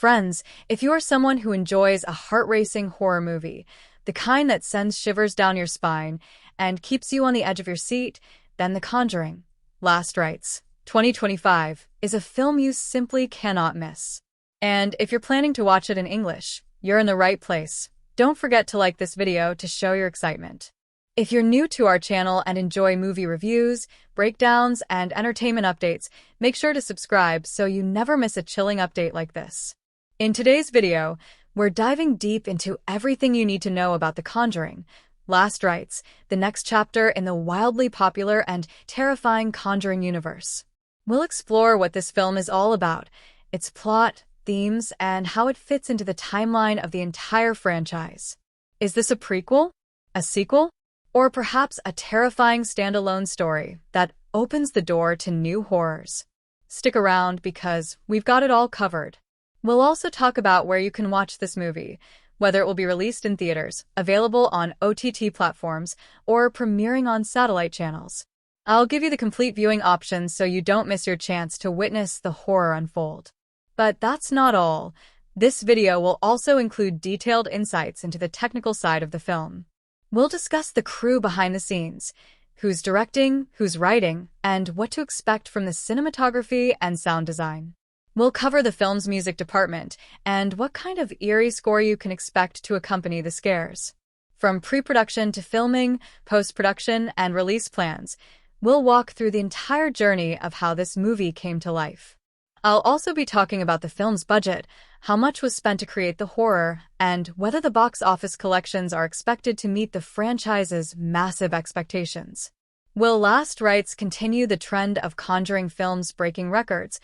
Friends, if you are someone who enjoys a heart-racing horror movie, the kind that sends shivers down your spine and keeps you on the edge of your seat, then The Conjuring, Last Rites, 2025 is a film you simply cannot miss. And if you're planning to watch it in English, you're in the right place. Don't forget to like this video to show your excitement. If you're new to our channel and enjoy movie reviews, breakdowns, and entertainment updates, make sure to subscribe so you never miss a chilling update like this. In today's video, we're diving deep into everything you need to know about The Conjuring, Last Rites, the next chapter in the wildly popular and terrifying Conjuring universe. We'll explore what this film is all about, its plot, themes, and how it fits into the timeline of the entire franchise. Is this a prequel? A sequel? Or perhaps a terrifying standalone story that opens the door to new horrors? Stick around because we've got it all covered. We'll also talk about where you can watch this movie, whether it will be released in theaters, available on OTT platforms, or premiering on satellite channels. I'll give you the complete viewing options so you don't miss your chance to witness the horror unfold. But that's not all. This video will also include detailed insights into the technical side of the film. We'll discuss the crew behind the scenes, who's directing, who's writing, and what to expect from the cinematography and sound design. We'll cover the film's music department and what kind of eerie score you can expect to accompany the scares. From pre-production to filming, post-production, and release plans, we'll walk through the entire journey of how this movie came to life. I'll also be talking about the film's budget, how much was spent to create the horror, and whether the box office collections are expected to meet the franchise's massive expectations. Will Last Rites continue the trend of Conjuring films breaking records,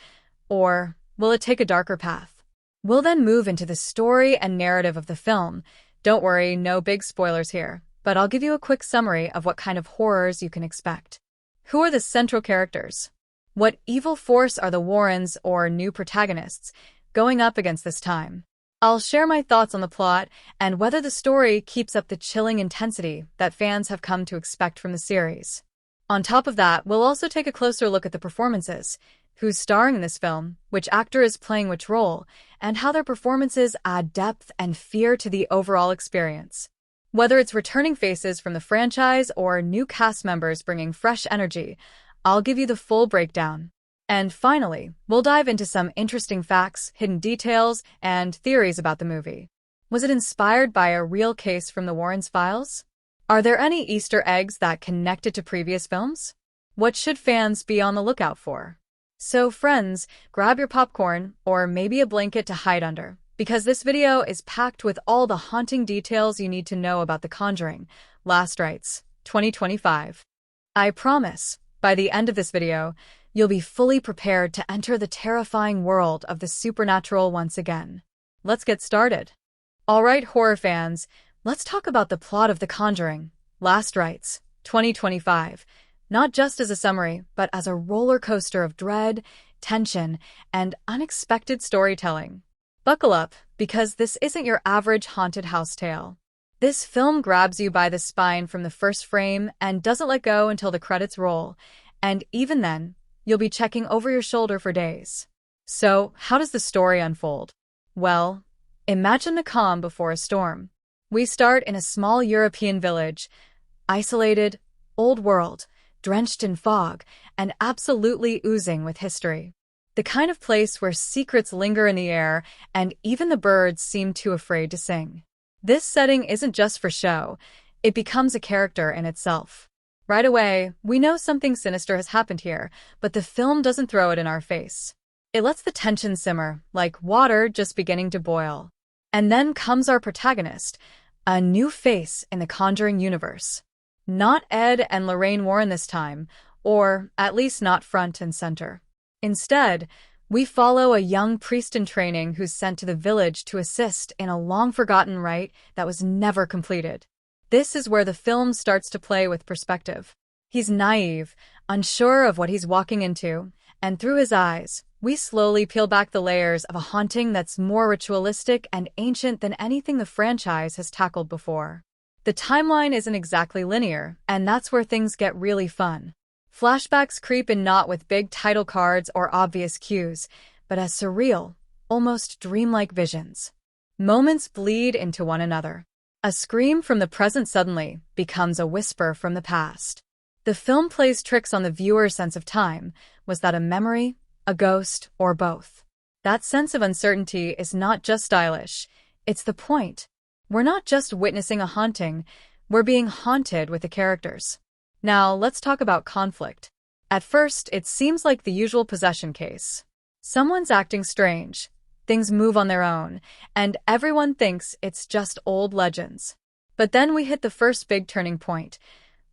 or will it take a darker path? We'll then move into the story and narrative of the film. Don't worry, no big spoilers here, but I'll give you a quick summary of what kind of horrors you can expect. Who are the central characters? What evil force are the Warrens or new protagonists going up against this time? I'll share my thoughts on the plot and whether the story keeps up the chilling intensity that fans have come to expect from the series. On top of that, we'll also take a closer look at the performances, who's starring in this film, which actor is playing which role, and how their performances add depth and fear to the overall experience. Whether it's returning faces from the franchise or new cast members bringing fresh energy, I'll give you the full breakdown. And finally, we'll dive into some interesting facts, hidden details, and theories about the movie. Was it inspired by a real case from the Warrens' files? Are there any Easter eggs that connect it to previous films? What should fans be on the lookout for? So friends, grab your popcorn or maybe a blanket to hide under, because this video is packed with all the haunting details you need to know about The Conjuring, Last Rites, 2025. I promise, by the end of this video, you'll be fully prepared to enter the terrifying world of the supernatural once again. Let's get started. Alright, horror fans, let's talk about the plot of The Conjuring, Last Rites, 2025, not just as a summary, but as a roller coaster of dread, tension, and unexpected storytelling. Buckle up, because this isn't your average haunted house tale. This film grabs you by the spine from the first frame and doesn't let go until the credits roll, and even then, you'll be checking over your shoulder for days. So, how does the story unfold? Well, imagine the calm before a storm. We start in a small European village, isolated, old world, drenched in fog, and absolutely oozing with history. The kind of place where secrets linger in the air and even the birds seem too afraid to sing. This setting isn't just for show, it becomes a character in itself. Right away, we know something sinister has happened here, but the film doesn't throw it in our face. It lets the tension simmer, like water just beginning to boil. And then comes our protagonist, a new face in the Conjuring universe. Not Ed and Lorraine Warren this time, or at least not front and center. Instead, we follow a young priest in training who's sent to the village to assist in a long-forgotten rite that was never completed. This is where the film starts to play with perspective. He's naive, unsure of what he's walking into, and through his eyes, we slowly peel back the layers of a haunting that's more ritualistic and ancient than anything the franchise has tackled before. The timeline isn't exactly linear, and that's where things get really fun. Flashbacks creep in not with big title cards or obvious cues, but as surreal, almost dreamlike visions. Moments bleed into one another. A scream from the present suddenly becomes a whisper from the past. The film plays tricks on the viewer's sense of time. Was that a memory, a ghost, or both? That sense of uncertainty is not just stylish, it's the point. We're not just witnessing a haunting, we're being haunted with the characters. Now, let's talk about conflict. At first, it seems like the usual possession case. Someone's acting strange, things move on their own, and everyone thinks it's just old legends. But then we hit the first big turning point.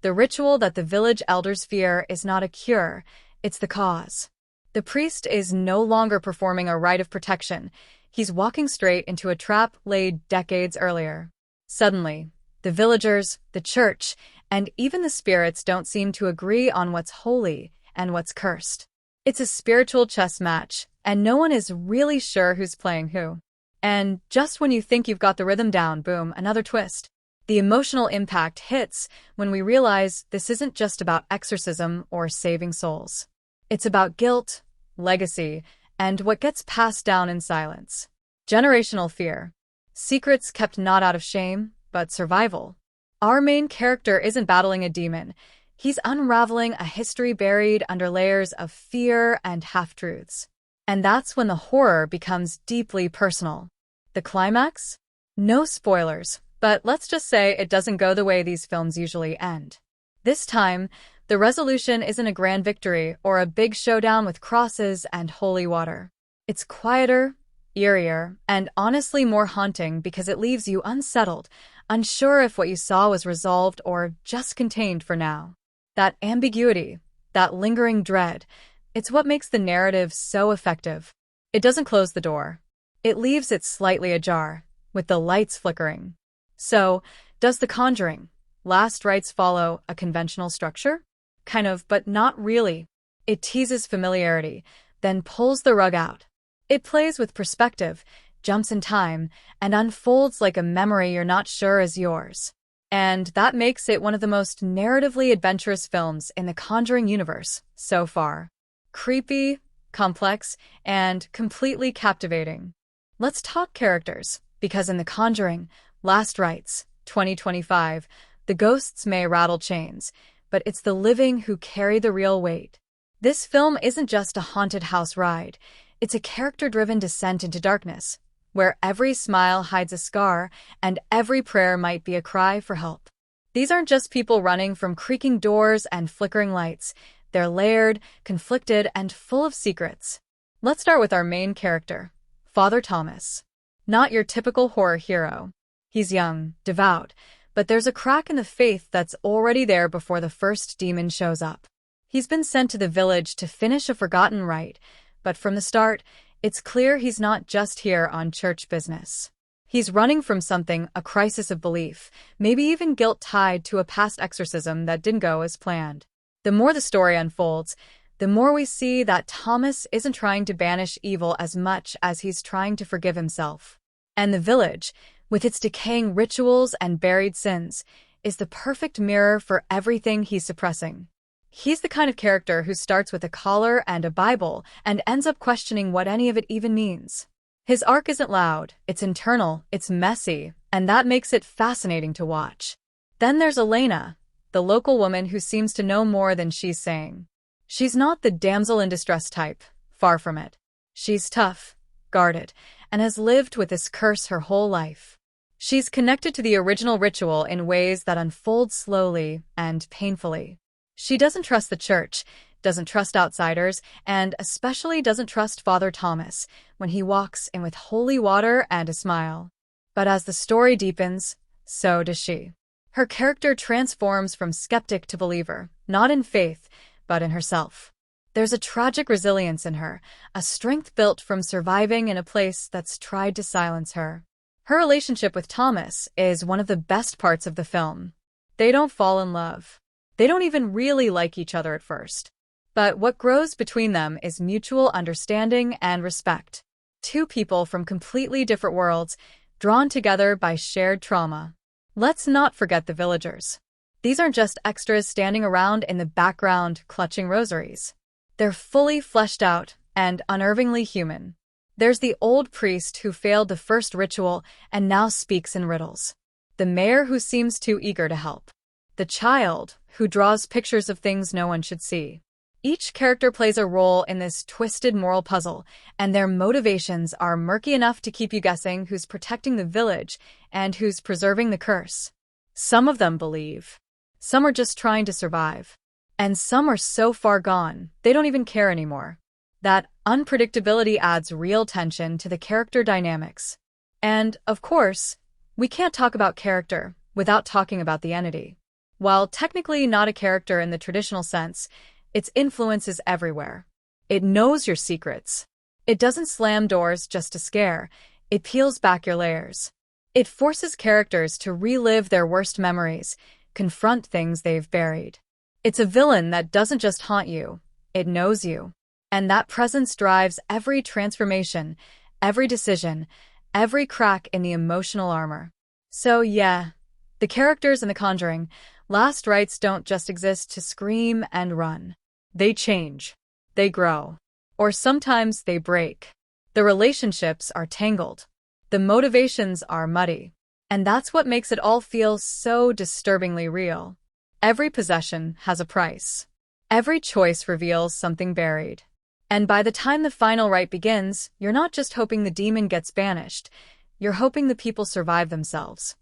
The ritual that the village elders fear is not a cure, it's the cause. The priest is no longer performing a rite of protection. He's walking straight into a trap laid decades earlier. Suddenly, the villagers, the church, and even the spirits don't seem to agree on what's holy and what's cursed. It's a spiritual chess match, and no one is really sure who's playing who. And just when you think you've got the rhythm down, boom, another twist. The emotional impact hits when we realize this isn't just about exorcism or saving souls. It's about guilt, legacy, and what gets passed down in silence. Generational fear. Secrets kept not out of shame, but survival. Our main character isn't battling a demon. He's unraveling a history buried under layers of fear and half-truths. And that's when the horror becomes deeply personal. The climax? No spoilers, but let's just say it doesn't go the way these films usually end. This time, the resolution isn't a grand victory or a big showdown with crosses and holy water. It's quieter, eerier, and honestly more haunting because it leaves you unsettled, unsure if what you saw was resolved or just contained for now. That ambiguity, that lingering dread, it's what makes the narrative so effective. It doesn't close the door. It leaves it slightly ajar, with the lights flickering. So, does The Conjuring, Last Rites follow a conventional structure? Kind of, but not really. It teases familiarity, then pulls the rug out. It plays with perspective, jumps in time, and unfolds like a memory you're not sure is yours. And that makes it one of the most narratively adventurous films in the Conjuring universe so far. Creepy, complex, and completely captivating. Let's talk characters, because in The Conjuring, Last Rites, 2025, the ghosts may rattle chains, but it's the living who carry the real weight. This film isn't just a haunted house ride, it's a character-driven descent into darkness, where every smile hides a scar and every prayer might be a cry for help. These aren't just people running from creaking doors and flickering lights. They're layered, conflicted, and full of secrets. Let's start with our main character, Father Thomas. Not your typical horror hero. He's young, devout, but there's a crack in the faith that's already there before the first demon shows up. He's been sent to the village to finish a forgotten rite, but from the start, it's clear he's not just here on church business. He's running from something, a crisis of belief, maybe even guilt tied to a past exorcism that didn't go as planned. The more the story unfolds, the more we see that Thomas isn't trying to banish evil as much as he's trying to forgive himself. And the village, with its decaying rituals and buried sins, is the perfect mirror for everything he's suppressing. He's the kind of character who starts with a collar and a Bible and ends up questioning what any of it even means. His arc isn't loud, it's internal, it's messy, and that makes it fascinating to watch. Then there's Elena, the local woman who seems to know more than she's saying. She's not the damsel in distress type, far from it. She's tough, guarded, and has lived with this curse her whole life. She's connected to the original ritual in ways that unfold slowly and painfully. She doesn't trust the church, doesn't trust outsiders, and especially doesn't trust Father Thomas when he walks in with holy water and a smile. But as the story deepens, so does she. Her character transforms from skeptic to believer, not in faith, but in herself. There's a tragic resilience in her, a strength built from surviving in a place that's tried to silence her. Her relationship with Thomas is one of the best parts of the film. They don't fall in love. They don't even really like each other at first. But what grows between them is mutual understanding and respect. Two people from completely different worlds, drawn together by shared trauma. Let's not forget the villagers. These aren't just extras standing around in the background clutching rosaries. They're fully fleshed out and unnervingly human. There's the old priest who failed the first ritual and now speaks in riddles. The mayor who seems too eager to help. The child who draws pictures of things no one should see. Each character plays a role in this twisted moral puzzle, and their motivations are murky enough to keep you guessing who's protecting the village and who's preserving the curse. Some of them believe. Some are just trying to survive. And some are so far gone, they don't even care anymore. That unpredictability adds real tension to the character dynamics. And, of course, we can't talk about character without talking about the entity. While technically not a character in the traditional sense, its influence is everywhere. It knows your secrets. It doesn't slam doors just to scare. It peels back your layers. It forces characters to relive their worst memories, confront things they've buried. It's a villain that doesn't just haunt you, it knows you. And that presence drives every transformation, every decision, every crack in the emotional armor. So yeah, the characters in The Conjuring, Last Rites don't just exist to scream and run. They change. They grow. Or sometimes they break. The relationships are tangled. The motivations are muddy. And that's what makes it all feel so disturbingly real. Every possession has a price. Every choice reveals something buried. And by the time the final rite begins, you're not just hoping the demon gets banished, you're hoping the people survive themselves.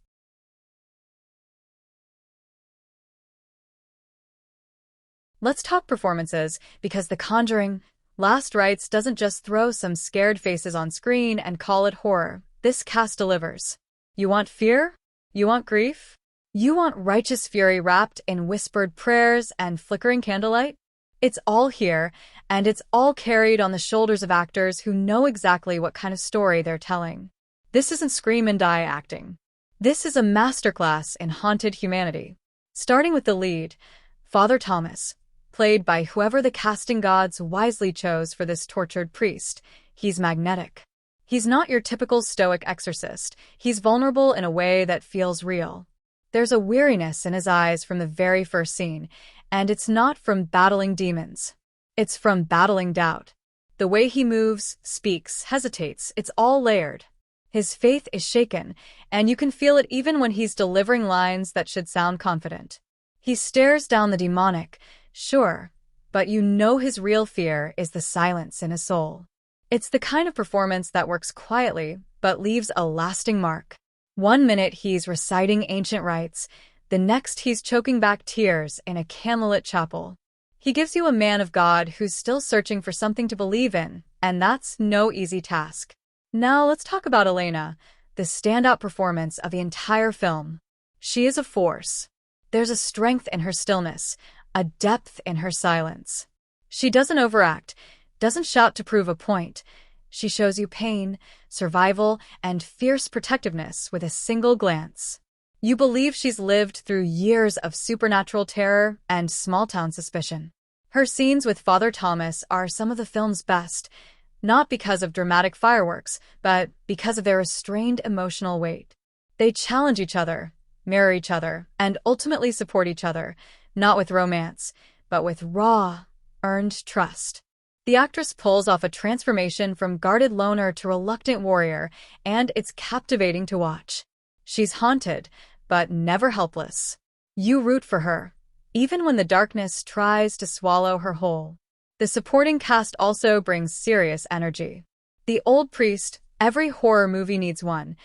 Let's talk performances, because The Conjuring, Last Rites doesn't just throw some scared faces on screen and call it horror. This cast delivers. You want fear? You want grief? You want righteous fury wrapped in whispered prayers and flickering candlelight? It's all here, and it's all carried on the shoulders of actors who know exactly what kind of story they're telling. This isn't scream and die acting. This is a masterclass in haunted humanity. Starting with the lead, Father Thomas, played by whoever the casting gods wisely chose for this tortured priest. He's magnetic. He's not your typical stoic exorcist. He's vulnerable in a way that feels real. There's a weariness in his eyes from the very first scene, and it's not from battling demons. It's from battling doubt. The way he moves, speaks, hesitates, it's all layered. His faith is shaken, and you can feel it even when he's delivering lines that should sound confident. He stares down the demonic, sure, but you know his real fear is the silence in his soul. It's the kind of performance that works quietly, but leaves a lasting mark. One minute he's reciting ancient rites, the next he's choking back tears in a candlelit chapel. He gives you a man of God who's still searching for something to believe in, and that's no easy task. Now let's talk about Elena, the standout performance of the entire film. She is a force. There's a strength in her stillness, a depth in her silence. She doesn't overact, doesn't shout to prove a point. She shows you pain, survival, and fierce protectiveness with a single glance. You believe she's lived through years of supernatural terror and small-town suspicion. Her scenes with Father Thomas are some of the film's best, not because of dramatic fireworks, but because of their restrained emotional weight. They challenge each other, mirror each other, and ultimately support each other, not with romance, but with raw, earned trust. The actress pulls off a transformation from guarded loner to reluctant warrior, and it's captivating to watch. She's haunted, but never helpless. You root for her, even when the darkness tries to swallow her whole. The supporting cast also brings serious energy. The old priest, every horror movie needs one,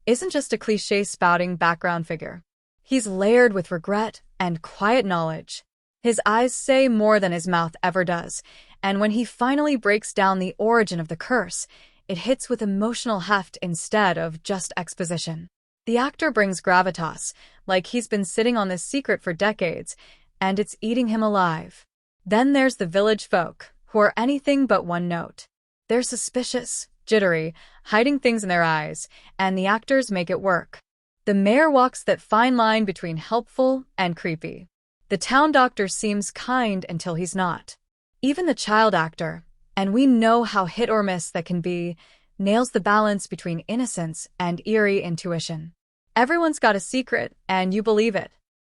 isn't just a cliché-spouting background figure. He's layered with regret and quiet knowledge. His eyes say more than his mouth ever does, and when he finally breaks down the origin of the curse, it hits with emotional heft instead of just exposition. The actor brings gravitas, like he's been sitting on this secret for decades, and it's eating him alive. Then there's the village folk, who are anything but one note. They're suspicious, jittery, hiding things in their eyes, and the actors make it work. The mayor walks that fine line between helpful and creepy. The town doctor seems kind until he's not. Even the child actor, and we know how hit or miss that can be, nails the balance between innocence and eerie intuition. Everyone's got a secret, and you believe it.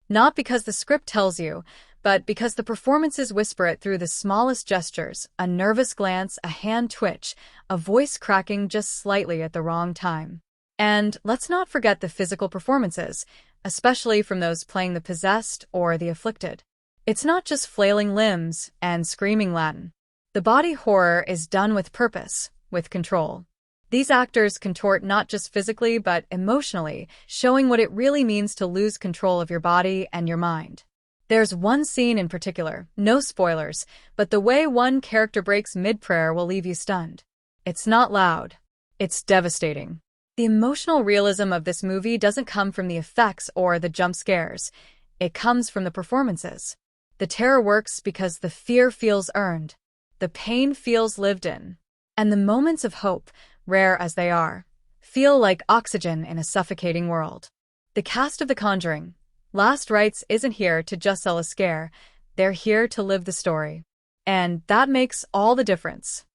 Not because the script tells you, but because the performances whisper it through the smallest gestures, a nervous glance, a hand twitch, a voice cracking just slightly at the wrong time. And let's not forget the physical performances, especially from those playing the possessed or the afflicted. It's not just flailing limbs and screaming Latin. The body horror is done with purpose, with control. These actors contort not just physically but emotionally, showing what it really means to lose control of your body and your mind. There's one scene in particular, no spoilers, but the way one character breaks mid-prayer will leave you stunned. It's not loud. It's devastating. The emotional realism of this movie doesn't come from the effects or the jump scares. It comes from the performances. The terror works because the fear feels earned. The pain feels lived in. And the moments of hope, rare as they are, feel like oxygen in a suffocating world. The cast of The Conjuring, Last Rites isn't here to just sell a scare. They're here to live the story. And that makes all the difference.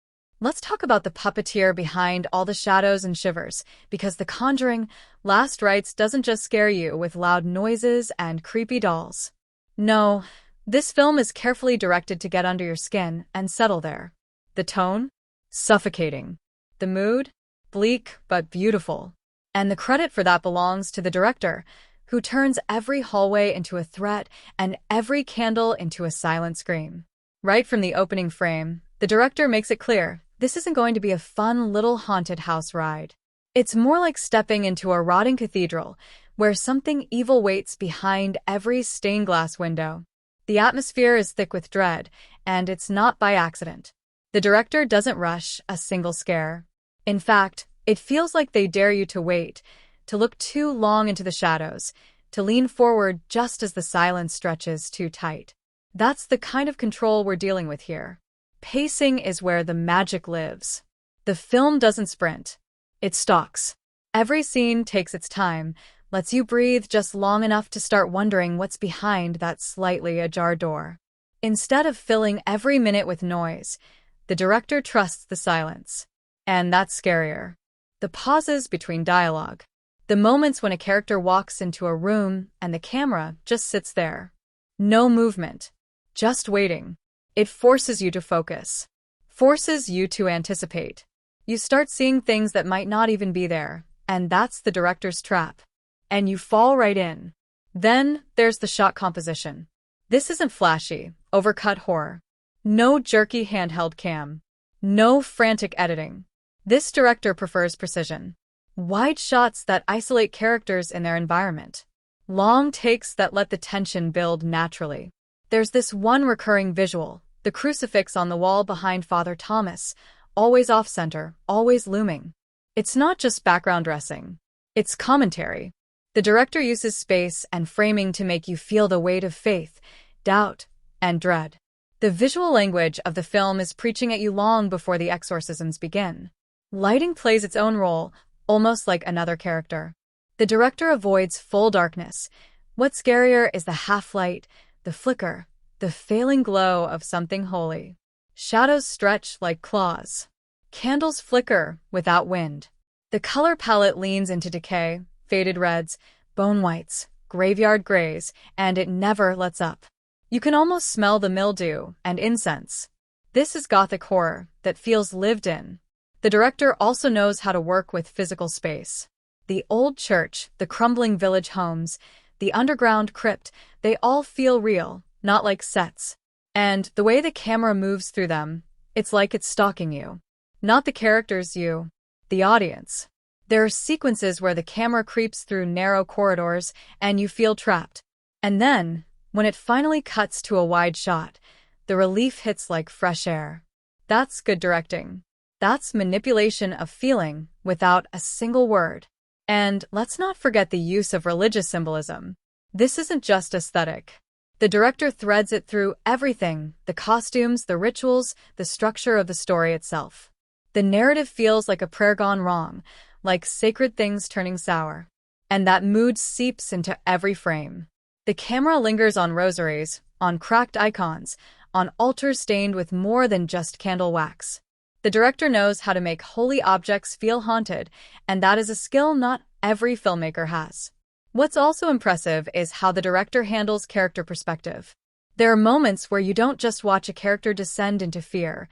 Let's talk about the puppeteer behind all the shadows and shivers, because The Conjuring, Last Rites doesn't just scare you with loud noises and creepy dolls. No, this film is carefully directed to get under your skin and settle there. The tone? Suffocating. The mood? Bleak but beautiful. And the credit for that belongs to the director, who turns every hallway into a threat and every candle into a silent scream. Right from the opening frame, the director makes it clear, this isn't going to be a fun little haunted house ride. It's more like stepping into a rotting cathedral, where something evil waits behind every stained glass window. The atmosphere is thick with dread, and it's not by accident. The director doesn't rush a single scare. In fact, it feels like they dare you to wait, to look too long into the shadows, to lean forward just as the silence stretches too tight. That's the kind of control we're dealing with here. Pacing is where the magic lives. The film doesn't sprint. It stalks. Every scene takes its time, lets you breathe just long enough to start wondering what's behind that slightly ajar door. Instead of filling every minute with noise, the director trusts the silence. And that's scarier. The pauses between dialogue. The moments when a character walks into a room and the camera just sits there. No movement. Just waiting. It forces you to focus. Forces you to anticipate. You start seeing things that might not even be there, and that's the director's trap. And you fall right in. Then there's the shot composition. This isn't flashy, overcut horror. No jerky handheld cam. No frantic editing. This director prefers precision. Wide shots that isolate characters in their environment. Long takes that let the tension build naturally. There's this one recurring visual, the crucifix on the wall behind Father Thomas, always off-center, always looming. It's not just background dressing. It's commentary. The director uses space and framing to make you feel the weight of faith, doubt, and dread. The visual language of the film is preaching at you long before the exorcisms begin. Lighting plays its own role, almost like another character. The director avoids full darkness. What's scarier is the half-light, the flicker, the failing glow of something holy. Shadows stretch like claws. Candles flicker without wind. The color palette leans into decay, faded reds, bone whites, graveyard grays, and it never lets up. You can almost smell the mildew and incense. This is Gothic horror that feels lived in. The director also knows how to work with physical space. The old church, the crumbling village homes, the underground crypt, they all feel real, not like sets. And the way the camera moves through them, it's like it's stalking you. Not the characters, you, the audience. There are sequences where the camera creeps through narrow corridors and you feel trapped. And then, when it finally cuts to a wide shot, the relief hits like fresh air. That's good directing. That's manipulation of feeling without a single word. And let's not forget the use of religious symbolism. This isn't just aesthetic. The director threads it through everything, the costumes, the rituals, the structure of the story itself. The narrative feels like a prayer gone wrong, like sacred things turning sour. And that mood seeps into every frame. The camera lingers on rosaries, on cracked icons, on altars stained with more than just candle wax. The director knows how to make holy objects feel haunted, and that is a skill not every filmmaker has. What's also impressive is how the director handles character perspective. There are moments where you don't just watch a character descend into fear,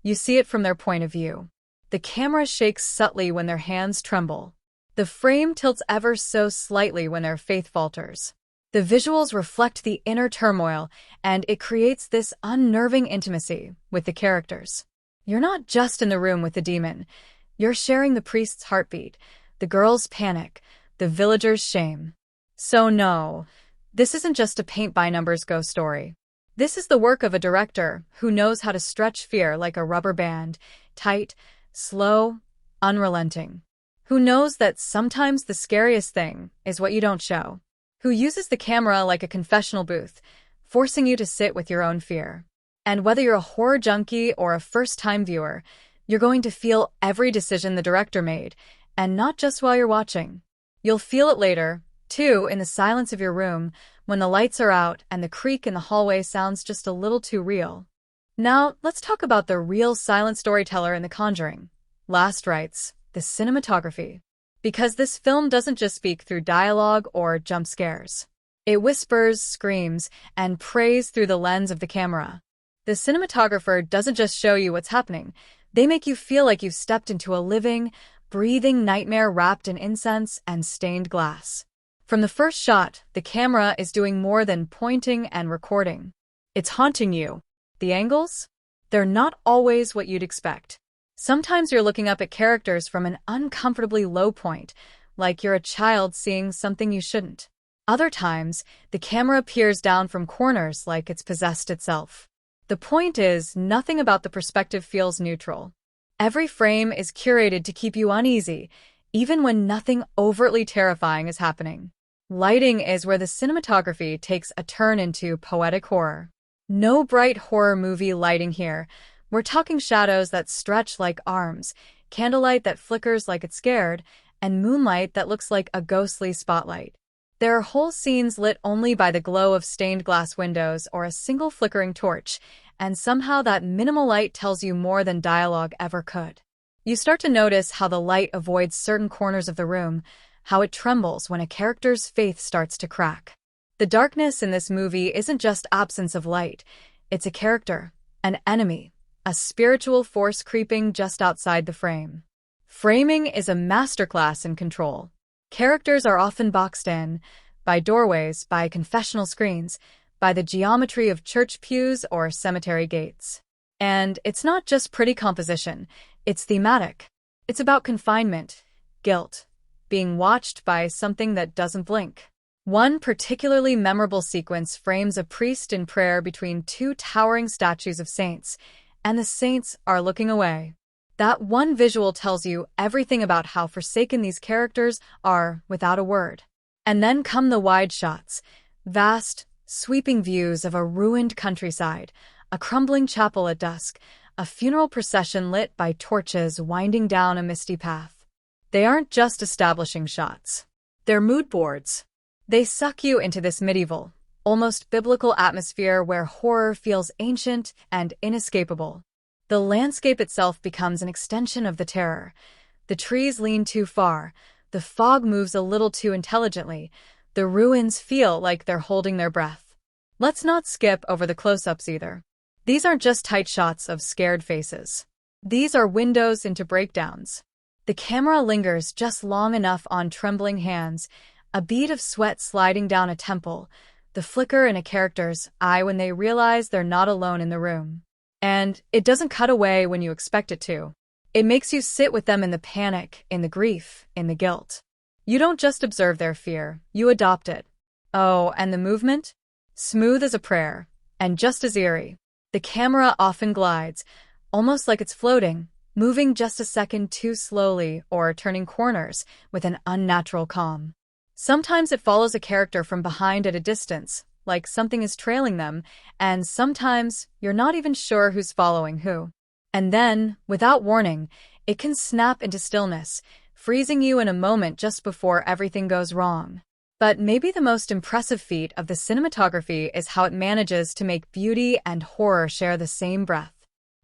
you see it from their point of view. The camera shakes subtly when their hands tremble. The frame tilts ever so slightly when their faith falters. The visuals reflect the inner turmoil, and it creates this unnerving intimacy with the characters. You're not just in the room with the demon. You're sharing the priest's heartbeat, the girl's panic, the villager's shame. So no, this isn't just a paint-by-numbers ghost story. This is the work of a director who knows how to stretch fear like a rubber band, tight, slow, unrelenting. Who knows that sometimes the scariest thing is what you don't show. Who uses the camera like a confessional booth, forcing you to sit with your own fear. And whether you're a horror junkie or a first-time viewer, you're going to feel every decision the director made, and not just while you're watching. You'll feel it later, too, in the silence of your room, when the lights are out and the creak in the hallway sounds just a little too real. Now, let's talk about the real silent storyteller in The Conjuring. Last Rites, the cinematography. Because this film doesn't just speak through dialogue or jump scares. It whispers, screams, and prays through the lens of the camera. The cinematographer doesn't just show you what's happening. They make you feel like you've stepped into a living, breathing nightmare wrapped in incense and stained glass. From the first shot, the camera is doing more than pointing and recording. It's haunting you. The angles? They're not always what you'd expect. Sometimes you're looking up at characters from an uncomfortably low point, like you're a child seeing something you shouldn't. Other times, the camera peers down from corners like it's possessed itself. The point is, nothing about the perspective feels neutral. Every frame is curated to keep you uneasy, even when nothing overtly terrifying is happening. Lighting is where the cinematography takes a turn into poetic horror. No bright horror movie lighting here. We're talking shadows that stretch like arms, candlelight that flickers like it's scared, and moonlight that looks like a ghostly spotlight. There are whole scenes lit only by the glow of stained glass windows or a single flickering torch, and somehow that minimal light tells you more than dialogue ever could. You start to notice how the light avoids certain corners of the room, how it trembles when a character's faith starts to crack. The darkness in this movie isn't just absence of light, it's a character, an enemy, a spiritual force creeping just outside the frame. Framing is a masterclass in control. Characters are often boxed in, by doorways, by confessional screens, by the geometry of church pews or cemetery gates. And it's not just pretty composition, it's thematic. It's about confinement, guilt, being watched by something that doesn't blink. One particularly memorable sequence frames a priest in prayer between two towering statues of saints, and the saints are looking away. That one visual tells you everything about how forsaken these characters are without a word. And then come the wide shots, vast, sweeping views of a ruined countryside, a crumbling chapel at dusk, a funeral procession lit by torches winding down a misty path. They aren't just establishing shots. They're mood boards. They suck you into this medieval, almost biblical atmosphere where horror feels ancient and inescapable. The landscape itself becomes an extension of the terror. The trees lean too far, the fog moves a little too intelligently, the ruins feel like they're holding their breath. Let's not skip over the close-ups either. These aren't just tight shots of scared faces. These are windows into breakdowns. The camera lingers just long enough on trembling hands, a bead of sweat sliding down a temple, the flicker in a character's eye when they realize they're not alone in the room. And it doesn't cut away when you expect it to. It makes you sit with them in the panic, in the grief, in the guilt. You don't just observe their fear, you adopt it. Oh, and the movement? Smooth as a prayer, and just as eerie. The camera often glides, almost like it's floating, moving just a second too slowly or turning corners with an unnatural calm. Sometimes it follows a character from behind at a distance, like something is trailing them, and sometimes you're not even sure who's following who. And then, without warning, it can snap into stillness, freezing you in a moment just before everything goes wrong. But maybe the most impressive feat of the cinematography is how it manages to make beauty and horror share the same breath.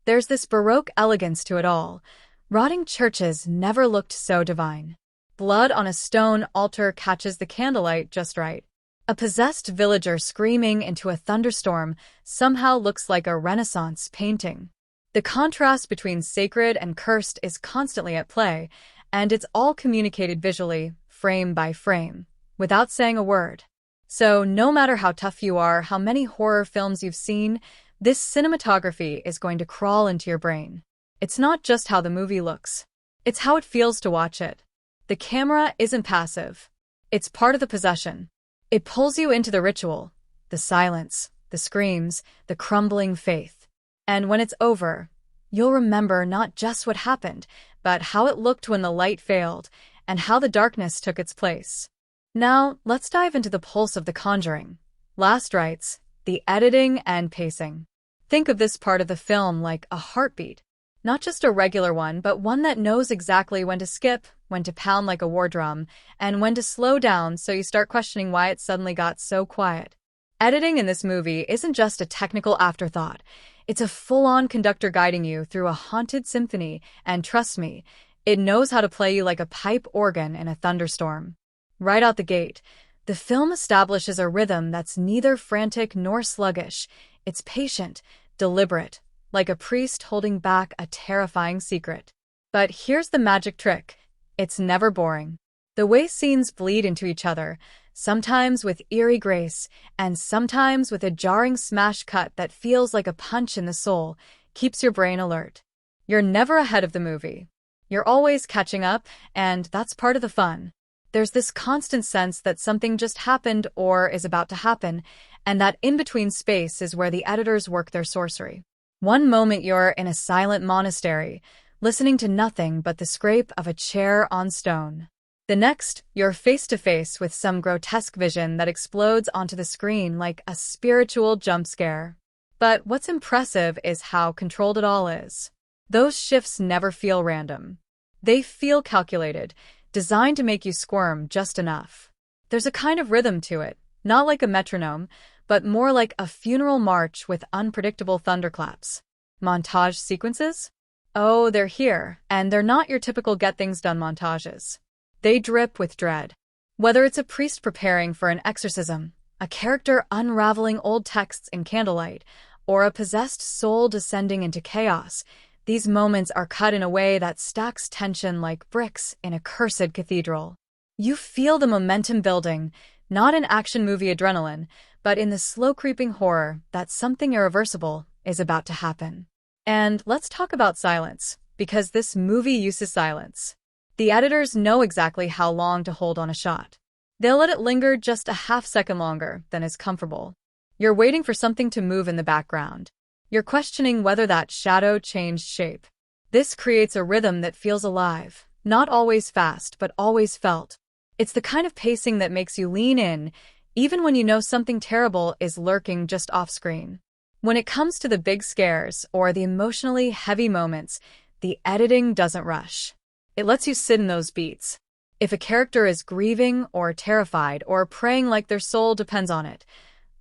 There's this Baroque elegance to it all. Rotting churches never looked so divine. Blood on a stone altar catches the candlelight just right. A possessed villager screaming into a thunderstorm somehow looks like a Renaissance painting. The contrast between sacred and cursed is constantly at play, and it's all communicated visually, frame by frame, without saying a word. So no matter how tough you are, how many horror films you've seen, this cinematography is going to crawl into your brain. It's not just how the movie looks. It's how it feels to watch it. The camera isn't passive. It's part of the possession. It pulls you into the ritual, the silence, the screams, the crumbling faith. And when it's over, you'll remember not just what happened, but how it looked when the light failed, and how the darkness took its place. Now, let's dive into the pulse of The Conjuring. Last rites, the editing and pacing. Think of this part of the film like a heartbeat. Not just a regular one, but one that knows exactly when to skip, when to pound like a war drum, and when to slow down so you start questioning why it suddenly got so quiet. Editing in this movie isn't just a technical afterthought. It's a full-on conductor guiding you through a haunted symphony, and trust me, it knows how to play you like a pipe organ in a thunderstorm. Right out the gate, the film establishes a rhythm that's neither frantic nor sluggish. It's patient, deliberate, like a priest holding back a terrifying secret. But here's the magic trick. It's never boring. The way scenes bleed into each other, sometimes with eerie grace, and sometimes with a jarring smash cut that feels like a punch in the soul, keeps your brain alert. You're never ahead of the movie. You're always catching up, and that's part of the fun. There's this constant sense that something just happened or is about to happen, and that in-between space is where the editors work their sorcery. One moment you're in a silent monastery, listening to nothing but the scrape of a chair on stone. The next, you're face-to-face with some grotesque vision that explodes onto the screen like a spiritual jump scare. But what's impressive is how controlled it all is. Those shifts never feel random. They feel calculated, designed to make you squirm just enough. There's a kind of rhythm to it, not like a metronome, but more like a funeral march with unpredictable thunderclaps. Montage sequences? Oh, they're here, and they're not your typical get-things-done montages. They drip with dread. Whether it's a priest preparing for an exorcism, a character unraveling old texts in candlelight, or a possessed soul descending into chaos, these moments are cut in a way that stacks tension like bricks in a cursed cathedral. You feel the momentum building, not in action movie adrenaline, but in the slow-creeping horror that something irreversible is about to happen. And let's talk about silence, because this movie uses silence. The editors know exactly how long to hold on a shot. They'll let it linger just a half-second longer than is comfortable. You're waiting for something to move in the background. You're questioning whether that shadow changed shape. This creates a rhythm that feels alive, not always fast, but always felt. It's the kind of pacing that makes you lean in, even when you know something terrible is lurking just off-screen. When it comes to the big scares or the emotionally heavy moments, the editing doesn't rush. It lets you sit in those beats. If a character is grieving or terrified or praying like their soul depends on it,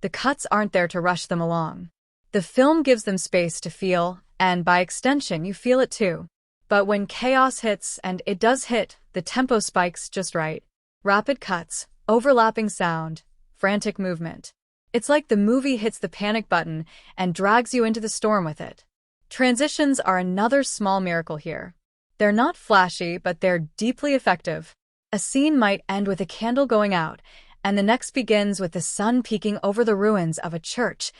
the cuts aren't there to rush them along. The film gives them space to feel, and by extension, you feel it too. But when chaos hits, and it does hit, the tempo spikes just right. Rapid cuts, overlapping sound, frantic movement. It's like the movie hits the panic button and drags you into the storm with it. Transitions are another small miracle here. They're not flashy, but they're deeply effective. A scene might end with a candle going out, and the next begins with the sun peeking over the ruins of a church.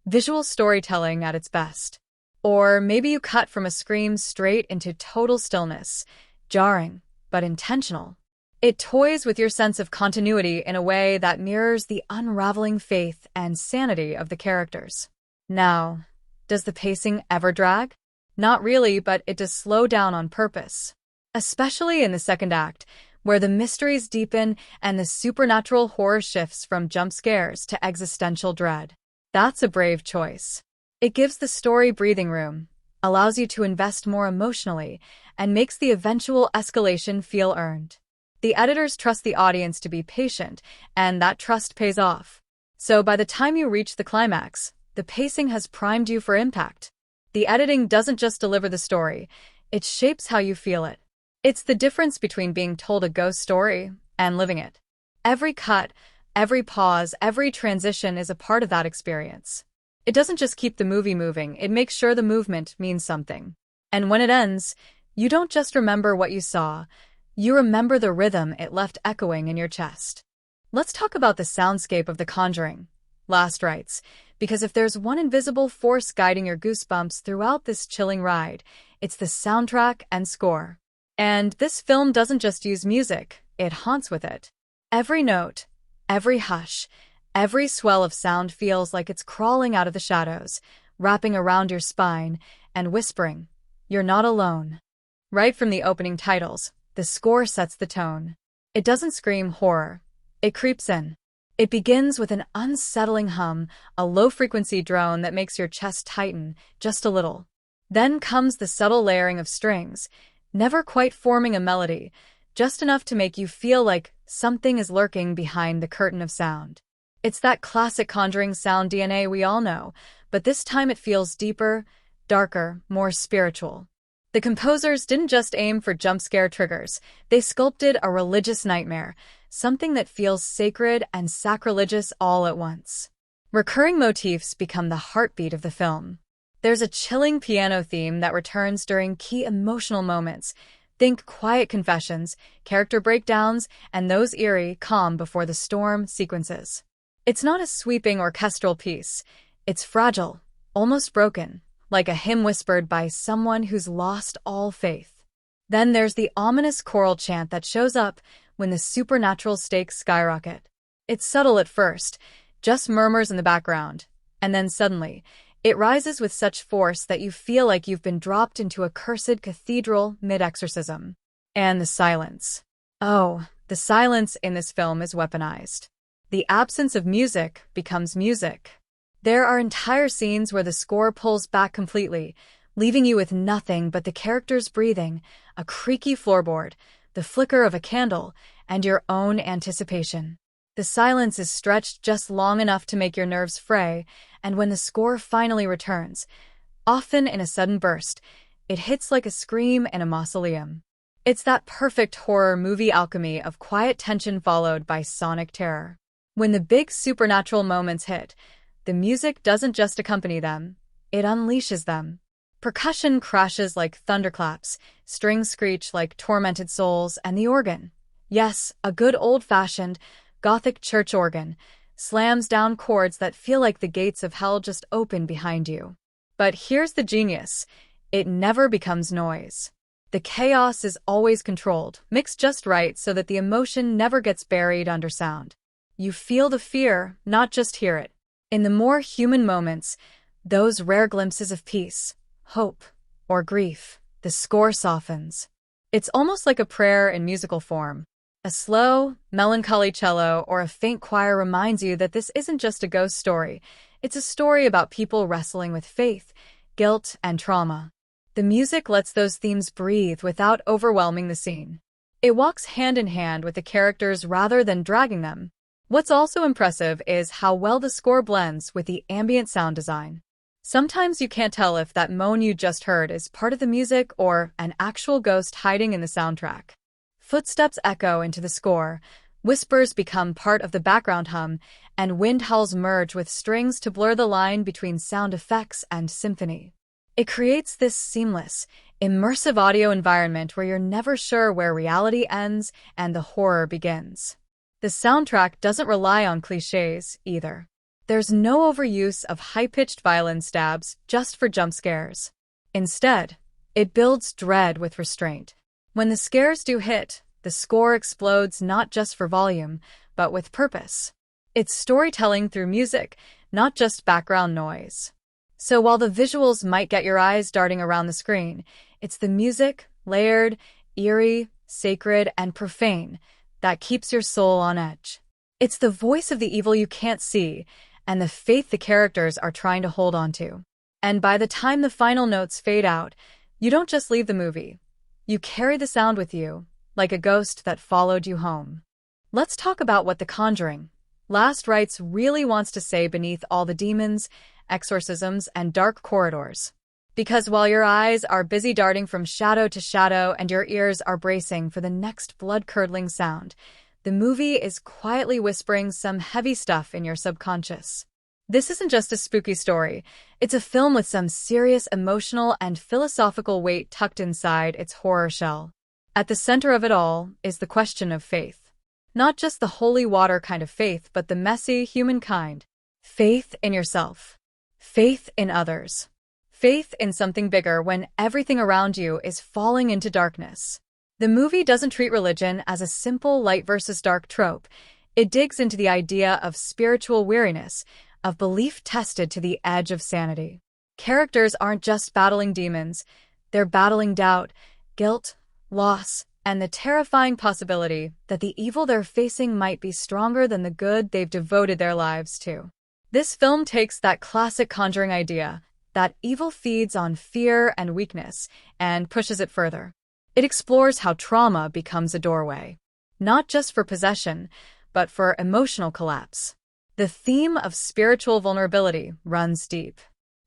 Visual storytelling at its best. Or maybe you cut from a scream straight into total stillness. Jarring, but intentional. It toys with your sense of continuity in a way that mirrors the unraveling faith and sanity of the characters. Now, does the pacing ever drag? Not really, but it does slow down on purpose. Especially in the second act, where the mysteries deepen and the supernatural horror shifts from jump scares to existential dread. That's a brave choice. It gives the story breathing room, allows you to invest more emotionally, and makes the eventual escalation feel earned. The editors trust the audience to be patient, and that trust pays off. So by the time you reach the climax, the pacing has primed you for impact. The editing doesn't just deliver the story, it shapes how you feel it. It's the difference between being told a ghost story and living it. Every cut, Every pause, every transition is a part of that experience. It doesn't just keep the movie moving, it makes sure the movement means something. And when it ends, you don't just remember what you saw, you remember the rhythm it left echoing in your chest. Let's talk about the soundscape of The Conjuring, Last Rites, because if there's one invisible force guiding your goosebumps throughout this chilling ride, it's the soundtrack and score. And this film doesn't just use music, it haunts with it. Every note, every hush, every swell of sound feels like it's crawling out of the shadows, wrapping around your spine, and whispering, "You're not alone." Right from the opening titles, the score sets the tone. It doesn't scream horror. It creeps in. It begins with an unsettling hum, a low-frequency drone that makes your chest tighten just a little. Then comes the subtle layering of strings, never quite forming a melody, just enough to make you feel like something is lurking behind the curtain of sound. It's that classic Conjuring sound DNA we all know, but this time it feels deeper, darker, more spiritual. The composers didn't just aim for jump scare triggers, they sculpted a religious nightmare, something that feels sacred and sacrilegious all at once. Recurring motifs become the heartbeat of the film. There's a chilling piano theme that returns during key emotional moments. Think quiet confessions, character breakdowns, and those eerie, calm before the storm sequences. It's not a sweeping orchestral piece. It's fragile, almost broken, like a hymn whispered by someone who's lost all faith. Then there's the ominous choral chant that shows up when the supernatural stakes skyrocket. It's subtle at first, just murmurs in the background, and then suddenly, it rises with such force that you feel like you've been dropped into a cursed cathedral mid-exorcism. And the silence. Oh, the silence in this film is weaponized. The absence of music becomes music. There are entire scenes where the score pulls back completely, leaving you with nothing but the characters breathing, a creaky floorboard, the flicker of a candle, and your own anticipation. The silence is stretched just long enough to make your nerves fray, and when the score finally returns, often in a sudden burst, it hits like a scream in a mausoleum. It's that perfect horror movie alchemy of quiet tension followed by sonic terror. When the big supernatural moments hit, the music doesn't just accompany them, it unleashes them. Percussion crashes like thunderclaps, strings screech like tormented souls, and the organ, yes, a good old-fashioned, Gothic church organ, slams down chords that feel like the gates of hell just open behind you. But here's the genius. It never becomes noise. The chaos is always controlled, mixed just right so that the emotion never gets buried under sound. You feel the fear, not just hear it. In the more human moments, those rare glimpses of peace, hope, or grief, the score softens. It's almost like a prayer in musical form. A slow, melancholy cello or a faint choir reminds you that this isn't just a ghost story. It's a story about people wrestling with faith, guilt, and trauma. The music lets those themes breathe without overwhelming the scene. It walks hand in hand with the characters rather than dragging them. What's also impressive is how well the score blends with the ambient sound design. Sometimes you can't tell if that moan you just heard is part of the music or an actual ghost hiding in the soundtrack. Footsteps echo into the score, whispers become part of the background hum, and wind howls merge with strings to blur the line between sound effects and symphony. It creates this seamless, immersive audio environment where you're never sure where reality ends and the horror begins. The soundtrack doesn't rely on cliches, either. There's no overuse of high-pitched violin stabs just for jump scares. Instead, it builds dread with restraint. When the scares do hit, the score explodes not just for volume, but with purpose. It's storytelling through music, not just background noise. So while the visuals might get your eyes darting around the screen, it's the music, layered, eerie, sacred, and profane, that keeps your soul on edge. It's the voice of the evil you can't see, and the faith the characters are trying to hold on to. And by the time the final notes fade out, you don't just leave the movie. You carry the sound with you, like a ghost that followed you home. Let's talk about what The Conjuring, Last Rites really wants to say beneath all the demons, exorcisms, and dark corridors. Because while your eyes are busy darting from shadow to shadow and your ears are bracing for the next blood-curdling sound, The movie is quietly whispering some heavy stuff in your subconscious. This isn't just a spooky story. It's a film with some serious emotional and philosophical weight tucked inside its horror shell. At the center of it all is the question of faith. Not just the holy water kind of faith, but the messy, human kind. Faith in yourself. Faith in others. Faith in something bigger when everything around you is falling into darkness. The movie doesn't treat religion as a simple light versus dark trope. It digs into the idea of spiritual weariness, of belief tested to the edge of sanity. Characters aren't just battling demons. They're battling doubt, guilt, loss, and the terrifying possibility that the evil they're facing might be stronger than the good they've devoted their lives to. This film takes that classic Conjuring idea, that evil feeds on fear and weakness, and pushes it further. It explores how trauma becomes a doorway, not just for possession, but for emotional collapse. The theme of spiritual vulnerability runs deep.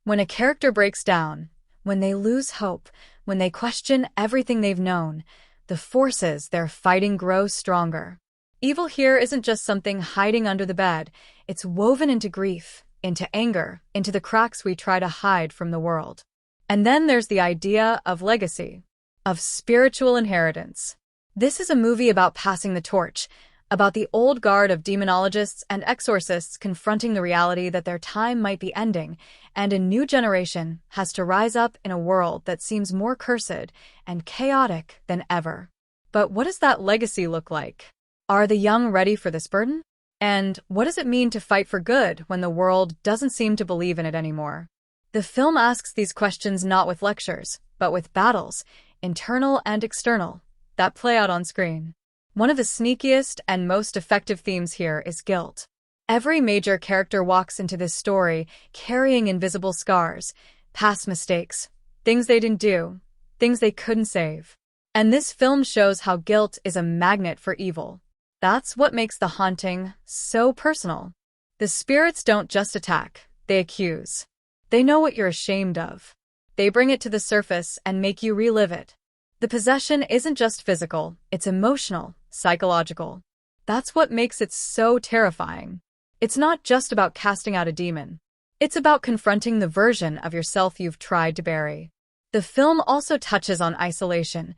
When a character breaks down, when they lose hope, when they question everything they've known, the forces they're fighting grow stronger. Evil here isn't just something hiding under the bed. It's woven into grief, into anger, into the cracks we try to hide from the world. And then there's the idea of legacy, of spiritual inheritance. This is a movie about passing the torch, about the old guard of demonologists and exorcists confronting the reality that their time might be ending, and a new generation has to rise up in a world that seems more cursed and chaotic than ever. But what does that legacy look like? Are the young ready for this burden? And what does it mean to fight for good when the world doesn't seem to believe in it anymore? The film asks these questions not with lectures, but with battles, internal and external, that play out on screen. One of the sneakiest and most effective themes here is guilt. Every major character walks into this story carrying invisible scars, past mistakes, things they didn't do, things they couldn't save. And this film shows how guilt is a magnet for evil. That's what makes The Haunting so personal. The spirits don't just attack, they accuse. They know what you're ashamed of. They bring it to the surface and make you relive it. The possession isn't just physical, it's emotional, psychological. That's what makes it so terrifying. It's not just about casting out a demon. It's about confronting the version of yourself you've tried to bury. The film also touches on isolation,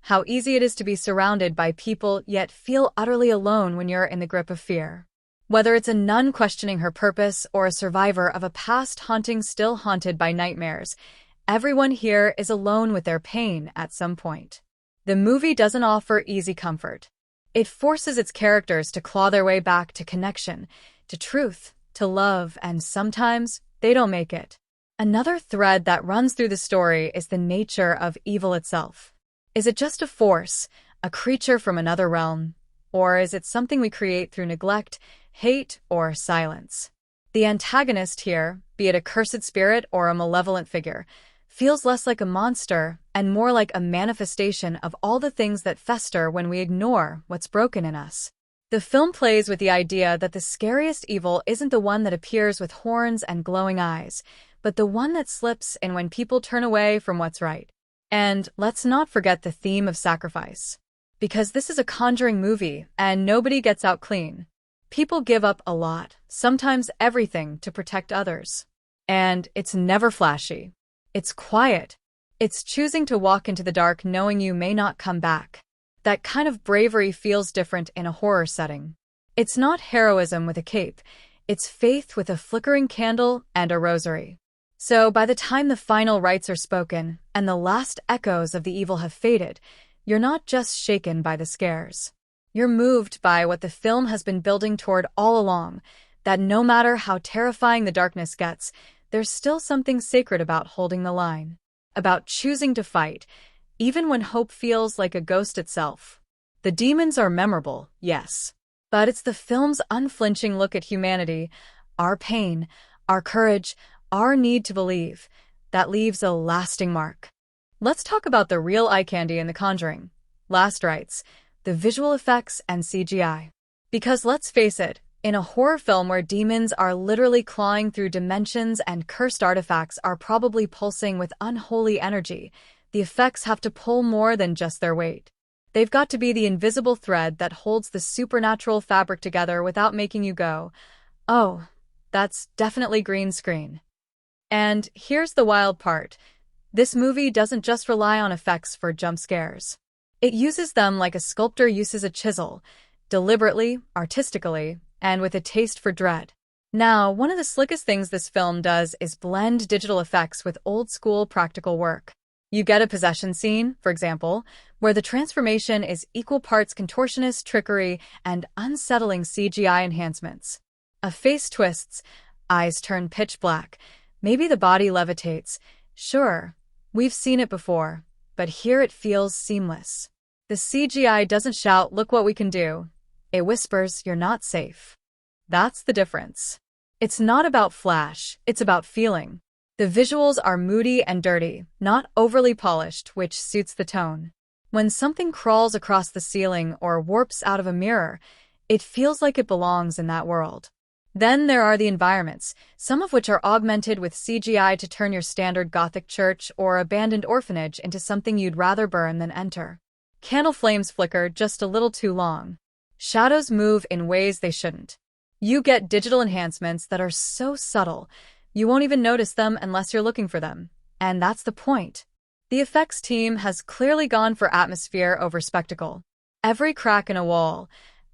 how easy it is to be surrounded by people yet feel utterly alone when you're in the grip of fear. Whether it's a nun questioning her purpose or a survivor of a past haunting still haunted by nightmares, everyone here is alone with their pain at some point. The movie doesn't offer easy comfort. It forces its characters to claw their way back to connection, to truth, to love, and sometimes they don't make it. Another thread that runs through the story is the nature of evil itself. Is it just a force, a creature from another realm? Or is it something we create through neglect, hate, or silence? The antagonist here, be it a cursed spirit or a malevolent figure, feels less like a monster and more like a manifestation of all the things that fester when we ignore what's broken in us. The film plays with the idea that the scariest evil isn't the one that appears with horns and glowing eyes, but the one that slips in when people turn away from what's right. And let's not forget the theme of sacrifice. Because this is a Conjuring movie and nobody gets out clean. People give up a lot, sometimes everything, to protect others. And it's never flashy. It's quiet. It's choosing to walk into the dark knowing you may not come back. That kind of bravery feels different in a horror setting. It's not heroism with a cape. It's faith with a flickering candle and a rosary. So by the time the final rites are spoken and the last echoes of the evil have faded, you're not just shaken by the scares. You're moved by what the film has been building toward all along, that no matter how terrifying the darkness gets, there's still something sacred about holding the line, about choosing to fight, even when hope feels like a ghost itself. The demons are memorable, yes, but it's the film's unflinching look at humanity, our pain, our courage, our need to believe, that leaves a lasting mark. Let's talk about the real eye candy in The Conjuring, Last Rites, the visual effects and CGI. Because let's face it, in a horror film where demons are literally clawing through dimensions and cursed artifacts are probably pulsing with unholy energy, the effects have to pull more than just their weight. They've got to be the invisible thread that holds the supernatural fabric together without making you go, "Oh, that's definitely green screen." And here's the wild part. This movie doesn't just rely on effects for jump scares. It uses them like a sculptor uses a chisel, deliberately, artistically, and with a taste for dread. Now, one of the slickest things this film does is blend digital effects with old-school practical work. You get a possession scene, for example, where the transformation is equal parts contortionist trickery and unsettling CGI enhancements. A face twists, eyes turn pitch black, maybe the body levitates. Sure, we've seen it before, but here it feels seamless. The CGI doesn't shout, "Look what we can do." It whispers, "You're not safe." That's the difference. It's not about flash, it's about feeling. The visuals are moody and dirty, not overly polished, which suits the tone. When something crawls across the ceiling or warps out of a mirror, it feels like it belongs in that world. Then there are the environments, some of which are augmented with CGI to turn your standard Gothic church or abandoned orphanage into something you'd rather burn than enter. Candle flames flicker just a little too long. Shadows move in ways they shouldn't. You get digital enhancements that are so subtle, you won't even notice them unless you're looking for them. And that's the point. The effects team has clearly gone for atmosphere over spectacle. Every crack in a wall,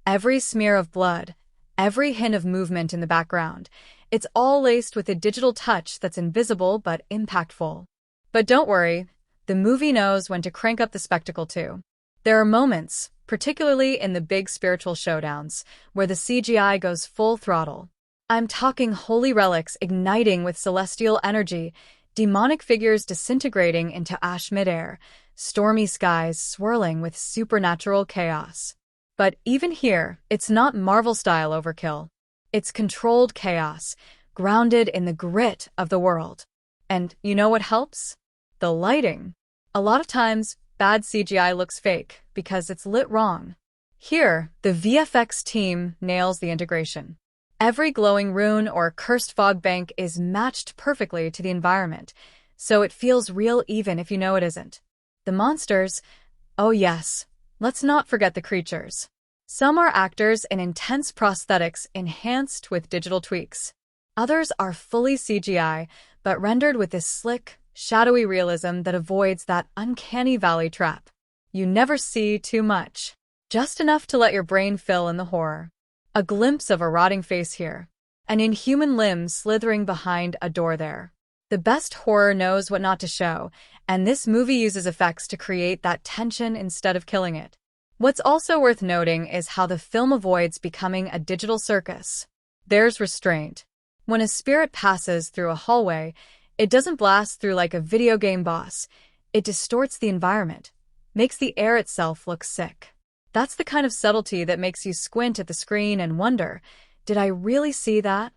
every smear of blood, every hint of movement in the background, it's all laced with a digital touch that's invisible but impactful. But don't worry, the movie knows when to crank up the spectacle too. There are moments, particularly in the big spiritual showdowns, where the CGI goes full throttle. I'm talking holy relics igniting with celestial energy, demonic figures disintegrating into ash midair, stormy skies swirling with supernatural chaos. But even here, it's not Marvel-style overkill. It's controlled chaos, grounded in the grit of the world. And you know what helps? The lighting. A lot of times, bad CGI looks fake because it's lit wrong. Here, the VFX team nails the integration. Every glowing rune or cursed fog bank is matched perfectly to the environment, so it feels real even if you know it isn't. The monsters, oh yes, let's not forget the creatures. Some are actors in intense prosthetics enhanced with digital tweaks. Others are fully CGI, but rendered with this slick, shadowy realism that avoids that uncanny valley trap. You never see too much, just enough to let your brain fill in the horror. A glimpse of a rotting face here, an inhuman limb slithering behind a door there. The best horror knows what not to show, and this movie uses effects to create that tension instead of killing it. What's also worth noting is how the film avoids becoming a digital circus. There's restraint. When a spirit passes through a hallway, it doesn't blast through like a video game boss. It distorts the environment, makes the air itself look sick. That's the kind of subtlety that makes you squint at the screen and wonder, did I really see that?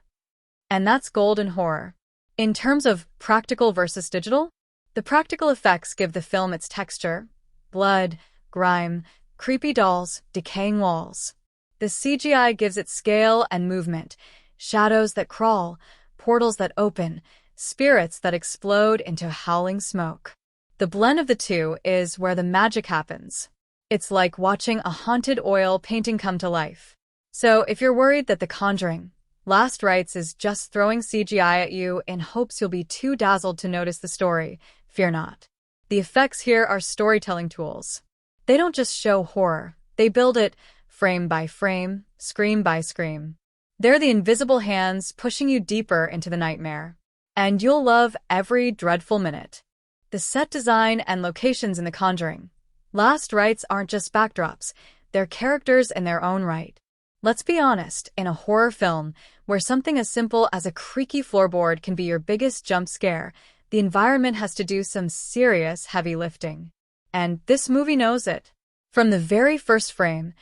And that's gold in horror. In terms of practical versus digital, the practical effects give the film its texture: blood, grime, creepy dolls, decaying walls. The CGI gives it scale and movement, shadows that crawl, portals that open, spirits that explode into howling smoke. The blend of the two is where the magic happens. It's like watching a haunted oil painting come to life. So if you're worried that The Conjuring, Last Rites is just throwing CGI at you in hopes you'll be too dazzled to notice the story, fear not. The effects here are storytelling tools. They don't just show horror, they build it frame by frame, scream by scream. They're the invisible hands pushing you deeper into the nightmare. And you'll love every dreadful minute. The set design and locations in The Conjuring, Last Rites aren't just backdrops, they're characters in their own right. Let's be honest, in a horror film, where something as simple as a creaky floorboard can be your biggest jump scare, the environment has to do some serious heavy lifting. And this movie knows it. From the very first frame,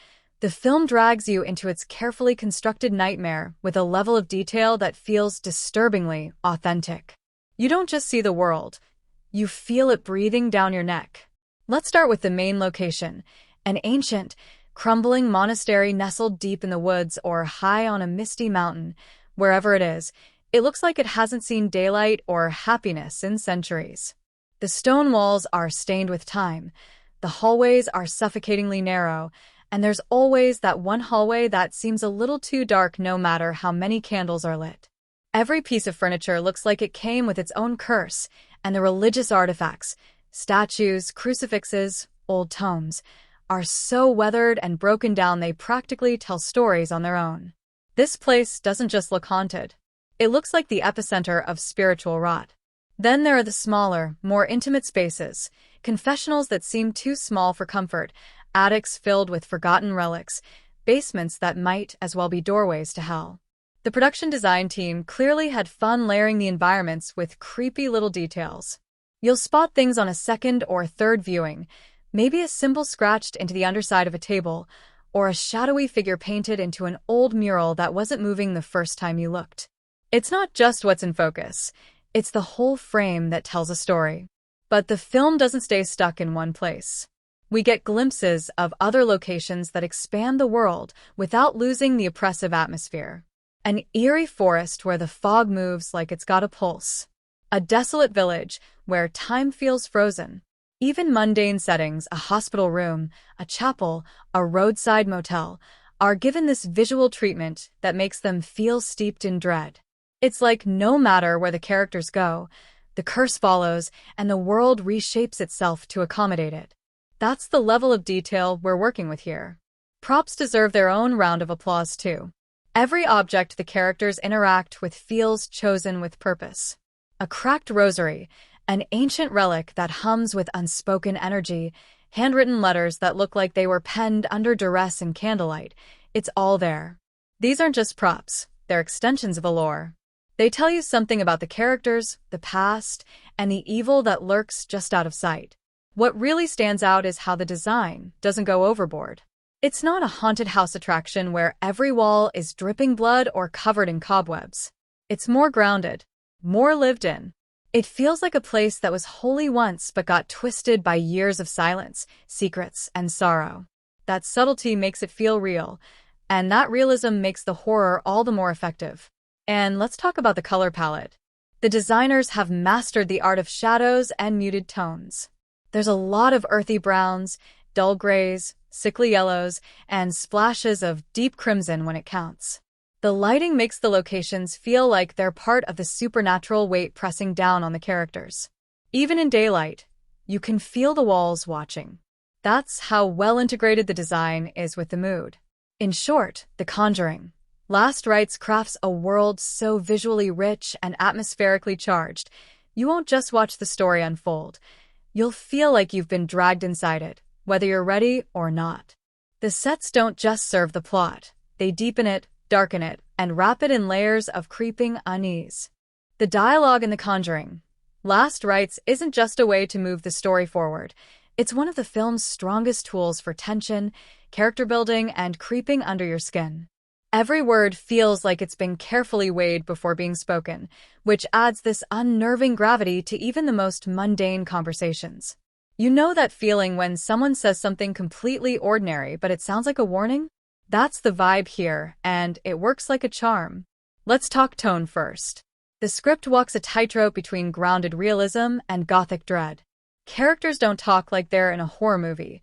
the film drags you into its carefully constructed nightmare with a level of detail that feels disturbingly authentic. You don't just see the world, you feel it breathing down your neck. Let's start with the main location, an ancient, crumbling monastery nestled deep in the woods or high on a misty mountain. Wherever it is, it looks like it hasn't seen daylight or happiness in centuries. The stone walls are stained with time, The hallways are suffocatingly narrow, and there's always that one hallway that seems a little too dark no matter how many candles are lit. Every piece of furniture looks like it came with its own curse, and the religious artifacts, statues, crucifixes, old tomes, are so weathered and broken down they practically tell stories on their own. This place doesn't just look haunted. It looks like the epicenter of spiritual rot. Then there are the smaller, more intimate spaces, confessionals that seem too small for comfort, attics filled with forgotten relics, basements that might as well be doorways to hell. The production design team clearly had fun layering the environments with creepy little details. You'll spot things on a second or third viewing, maybe a symbol scratched into the underside of a table, or a shadowy figure painted into an old mural that wasn't moving the first time you looked. It's not just what's in focus, it's the whole frame that tells a story. But the film doesn't stay stuck in one place. We get glimpses of other locations that expand the world without losing the oppressive atmosphere. An eerie forest where the fog moves like it's got a pulse. A desolate village where time feels frozen. Even mundane settings, a hospital room, a chapel, a roadside motel, are given this visual treatment that makes them feel steeped in dread. It's like no matter where the characters go, the curse follows and the world reshapes itself to accommodate it. That's the level of detail we're working with here. Props deserve their own round of applause too. Every object the characters interact with feels chosen with purpose. A cracked rosary, an ancient relic that hums with unspoken energy, handwritten letters that look like they were penned under duress and candlelight. It's all there. These aren't just props, they're extensions of a lore. They tell you something about the characters, the past, and the evil that lurks just out of sight. What really stands out is how the design doesn't go overboard. It's not a haunted house attraction where every wall is dripping blood or covered in cobwebs. It's more grounded, more lived in. It feels like a place that was holy once but got twisted by years of silence, secrets, and sorrow. That subtlety makes it feel real, and that realism makes the horror all the more effective. And let's talk about the color palette. The designers have mastered the art of shadows and muted tones. There's a lot of earthy browns, dull grays, sickly yellows, and splashes of deep crimson when it counts. The lighting makes the locations feel like they're part of the supernatural weight pressing down on the characters. Even in daylight, you can feel the walls watching. That's how well integrated the design is with the mood. In short, The Conjuring. Last Rites crafts a world so visually rich and atmospherically charged, you won't just watch the story unfold. You'll feel like you've been dragged inside it, whether you're ready or not. The sets don't just serve the plot. They deepen it, darken it, and wrap it in layers of creeping unease. The dialogue in The Conjuring. Last Rites isn't just a way to move the story forward. It's one of the film's strongest tools for tension, character building, and creeping under your skin. Every word feels like it's been carefully weighed before being spoken, which adds this unnerving gravity to even the most mundane conversations. You know that feeling when someone says something completely ordinary but it sounds like a warning? That's the vibe here, and it works like a charm. Let's talk tone first. The script walks a tightrope between grounded realism and gothic dread. Characters don't talk like they're in a horror movie.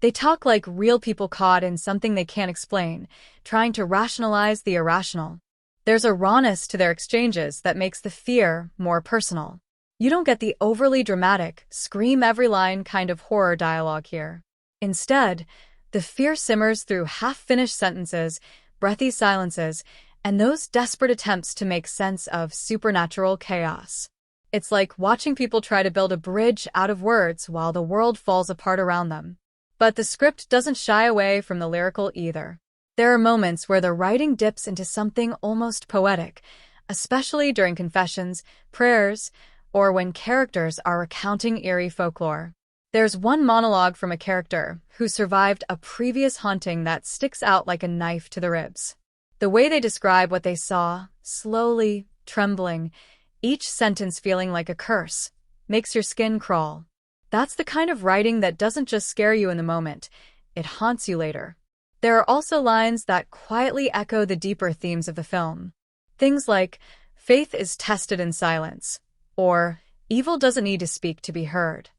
They talk like real people caught in something they can't explain, trying to rationalize the irrational. There's a rawness to their exchanges that makes the fear more personal. You don't get the overly dramatic, scream every line kind of horror dialogue here. Instead, the fear simmers through half-finished sentences, breathy silences, and those desperate attempts to make sense of supernatural chaos. It's like watching people try to build a bridge out of words while the world falls apart around them. But the script doesn't shy away from the lyrical either. There are moments where the writing dips into something almost poetic, especially during confessions, prayers, or when characters are recounting eerie folklore. There's one monologue from a character who survived a previous haunting that sticks out like a knife to the ribs. The way they describe what they saw, slowly, trembling, each sentence feeling like a curse, makes your skin crawl. That's the kind of writing that doesn't just scare you in the moment, it haunts you later. There are also lines that quietly echo the deeper themes of the film. Things like, faith is tested in silence, or evil doesn't need to speak to be heard.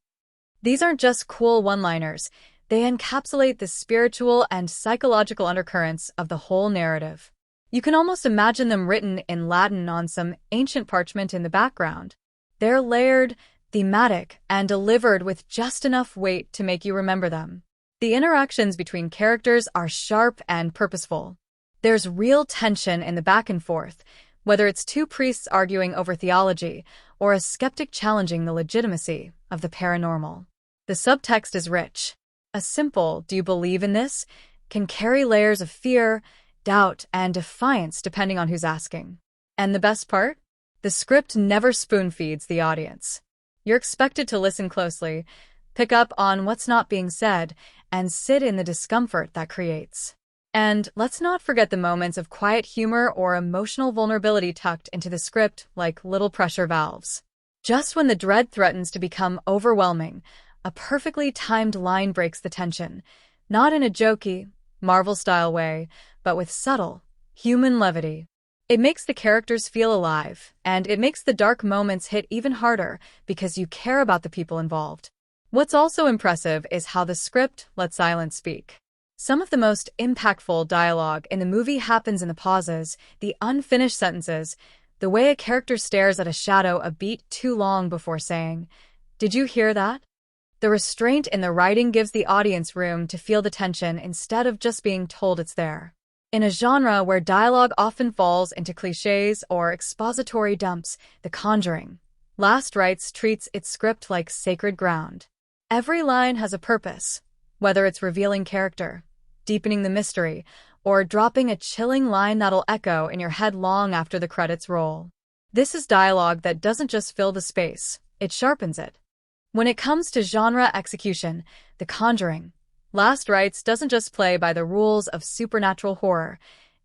These aren't just cool one-liners. They encapsulate the spiritual and psychological undercurrents of the whole narrative. You can almost imagine them written in Latin on some ancient parchment in the background. They're layered, thematic, and delivered with just enough weight to make you remember them. The interactions between characters are sharp and purposeful. There's real tension in the back and forth, whether it's two priests arguing over theology or a skeptic challenging the legitimacy of the paranormal. The subtext is rich. A simple, "Do you believe in this?" can carry layers of fear, doubt, and defiance depending on who's asking. And the best part? The script never spoon-feeds the audience. You're expected to listen closely, pick up on what's not being said, and sit in the discomfort that creates. And let's not forget the moments of quiet humor or emotional vulnerability tucked into the script like little pressure valves. Just when the dread threatens to become overwhelming, a perfectly timed line breaks the tension, not in a jokey, Marvel-style way, but with subtle, human levity. It makes the characters feel alive, and it makes the dark moments hit even harder because you care about the people involved. What's also impressive is how the script lets silence speak. Some of the most impactful dialogue in the movie happens in the pauses, the unfinished sentences, the way a character stares at a shadow a beat too long before saying, "Did you hear that?" The restraint in the writing gives the audience room to feel the tension instead of just being told it's there. In a genre where dialogue often falls into cliches or expository dumps, The Conjuring, Last Rites treats its script like sacred ground. Every line has a purpose, whether it's revealing character, deepening the mystery, or dropping a chilling line that'll echo in your head long after the credits roll. This is dialogue that doesn't just fill the space, it sharpens it. When it comes to genre execution, The Conjuring, Last Rites doesn't just play by the rules of supernatural horror,